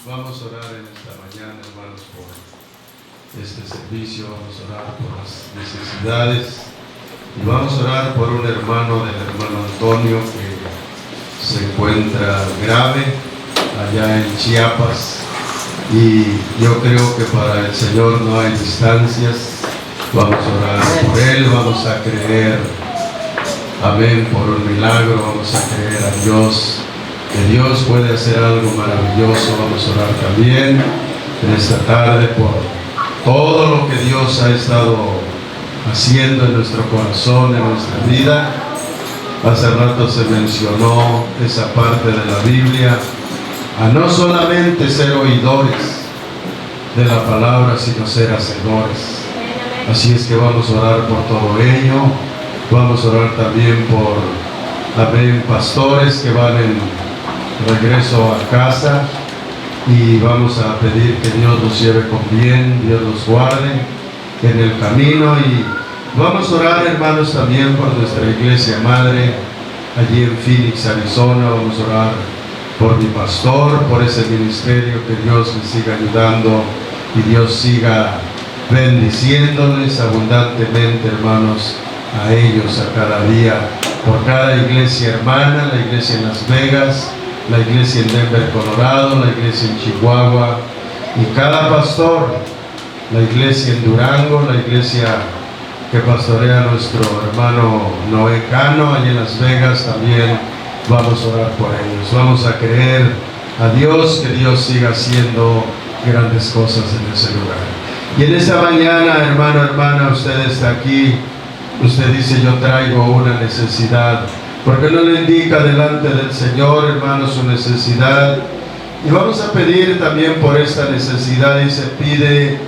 Vamos a orar en esta mañana, hermanos, por este servicio. Vamos a orar por las necesidades. Y vamos a orar por un hermano del hermano Antonio que se encuentra grave allá en Chiapas. Y yo creo que para el Señor no hay distancias. Vamos a orar por él, vamos a creer, amén, por un milagro. Vamos a creer a Dios, que Dios puede hacer algo maravilloso. Vamos a orar también en esta tarde por todo lo que Dios ha estado haciendo en nuestro corazón, en nuestra vida. Hace rato se mencionó esa parte de la Biblia, a no solamente ser oidores de la palabra, sino ser hacedores. Así es que vamos a orar por todo ello. Vamos a orar también por, amén, pastores que van en regreso a casa, y vamos a pedir que Dios los lleve con bien, Dios los guarde en el camino. Y vamos a orar, hermanos, también por nuestra iglesia madre allí en Phoenix, Arizona. Vamos a orar por mi pastor, por ese ministerio, que Dios les siga ayudando y Dios siga bendiciéndoles abundantemente, hermanos, a ellos a cada día, por cada iglesia hermana, la iglesia en Las Vegas, la iglesia en Denver, Colorado, la iglesia en Chihuahua, y cada pastor, la iglesia en Durango, la iglesia que pastorea nuestro hermano Noé Cano, allí en Las Vegas. También vamos a orar por ellos. Vamos a creer a Dios, que Dios siga haciendo grandes cosas en ese lugar. Y en esta mañana, hermano, hermana, usted está aquí, usted dice: yo traigo una necesidad. ¿Por qué no le indica delante del Señor, hermano, su necesidad? Y vamos a pedir también por esta necesidad, y se pide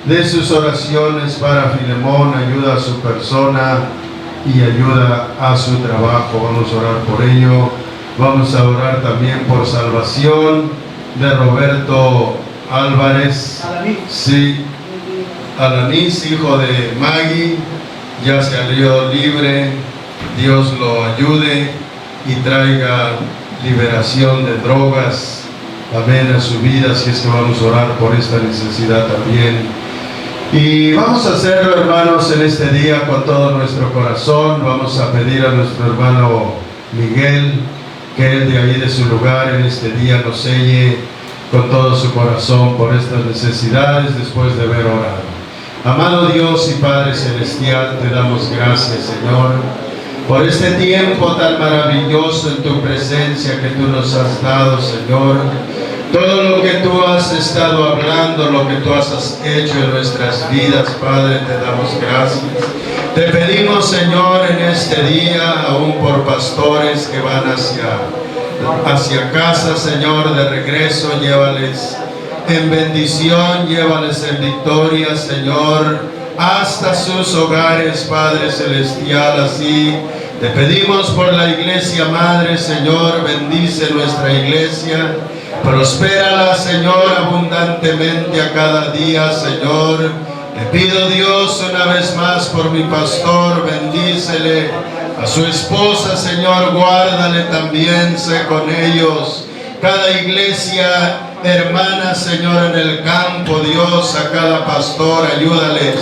de sus oraciones para Filemón, ayuda a su persona y ayuda a su trabajo. Vamos a orar por ello. Vamos a orar también por salvación de Roberto Álvarez. Sí, Alanis, hijo de Maggie, ya salió libre. Dios lo ayude y traiga liberación de drogas, amén, a su vida. Así es que vamos a orar por esta necesidad también. Y vamos a hacerlo, hermanos, en este día con todo nuestro corazón. Vamos a pedir a nuestro hermano Miguel que él de ahí de su lugar en este día nos selle con todo su corazón por estas necesidades después de haber orado. Amado Dios y Padre Celestial, te damos gracias, Señor, por este tiempo tan maravilloso en tu presencia que tú nos has dado, Señor. Todo lo que tú has estado hablando, lo que tú has hecho en nuestras vidas, Padre, te damos gracias. Te pedimos, Señor, en este día, aún por pastores que van hacia casa, Señor, de regreso, llévales en bendición, llévales en victoria, Señor, hasta sus hogares, Padre Celestial. Así te pedimos por la iglesia madre, Señor, bendice nuestra iglesia, prospérala, Señor, abundantemente a cada día, Señor. Te pido, Dios, una vez más por mi pastor, bendícele a su esposa, Señor, guárdale también, sé con ellos. Cada iglesia hermana, Señor, en el campo, Dios, a cada pastor, ayúdales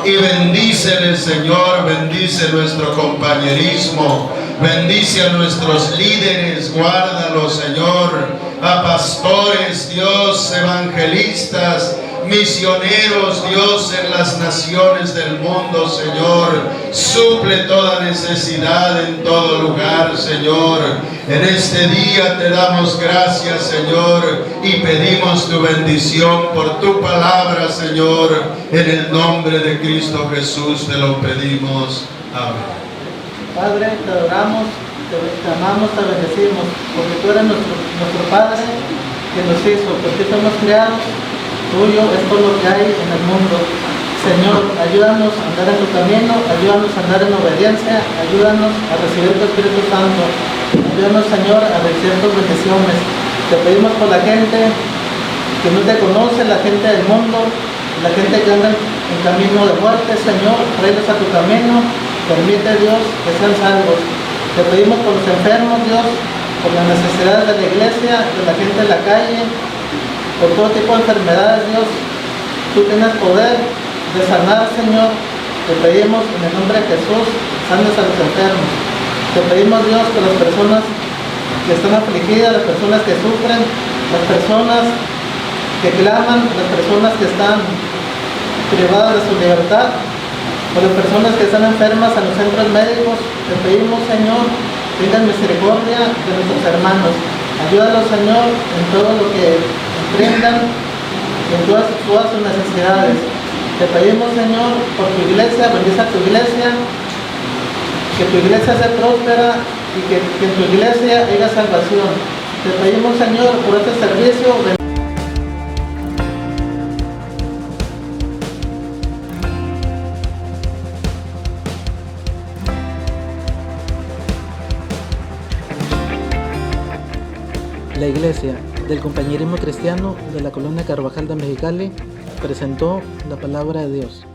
y bendíceles, Señor. Bendice nuestro compañerismo, bendice a nuestros líderes, guárdalos, Señor, a pastores, Dios, evangelistas, misioneros, Dios, en las naciones del mundo, Señor. Suple toda necesidad en todo lugar, Señor. En este día te damos gracias, Señor, y pedimos tu bendición por tu palabra, Señor. En el nombre de Cristo Jesús te lo pedimos. Amén. Padre, te adoramos, te amamos, te bendecimos, porque tú eres nuestro Padre que nos hizo, porque somos criados tuyo, es todo lo que hay en el mundo. Señor, ayúdanos a andar en tu camino, ayúdanos a andar en obediencia, ayúdanos a recibir tu Espíritu Santo, ayúdanos, Señor, a recibir tus bendiciones. Te pedimos por la gente que no te conoce, la gente del mundo, la gente que anda en camino de muerte, Señor, tráelos a tu camino, permite, Dios, que sean salvos. Te pedimos por los enfermos, Dios, por las necesidades de la iglesia, de la gente en la calle, por todo tipo de enfermedades, Dios. Tú tienes poder de sanar, Señor. Te pedimos en el nombre de Jesús, sanes a los enfermos. Te pedimos, Dios, que las personas que están afligidas, las personas que sufren, las personas que claman, las personas que están privadas de su libertad, o las personas que están enfermas en los centros médicos, te pedimos, Señor, tengan misericordia de nuestros hermanos. Ayúdalos, Señor, en todo lo que emprendan, en todas sus necesidades. Te pedimos, Señor, por tu iglesia, bendice a tu iglesia, que tu iglesia sea próspera y que en tu iglesia haya salvación. Te pedimos, Señor, por este servicio. La Iglesia del Compañerismo Cristiano de la Colonia Carvajal de Mexicali presentó la palabra de Dios.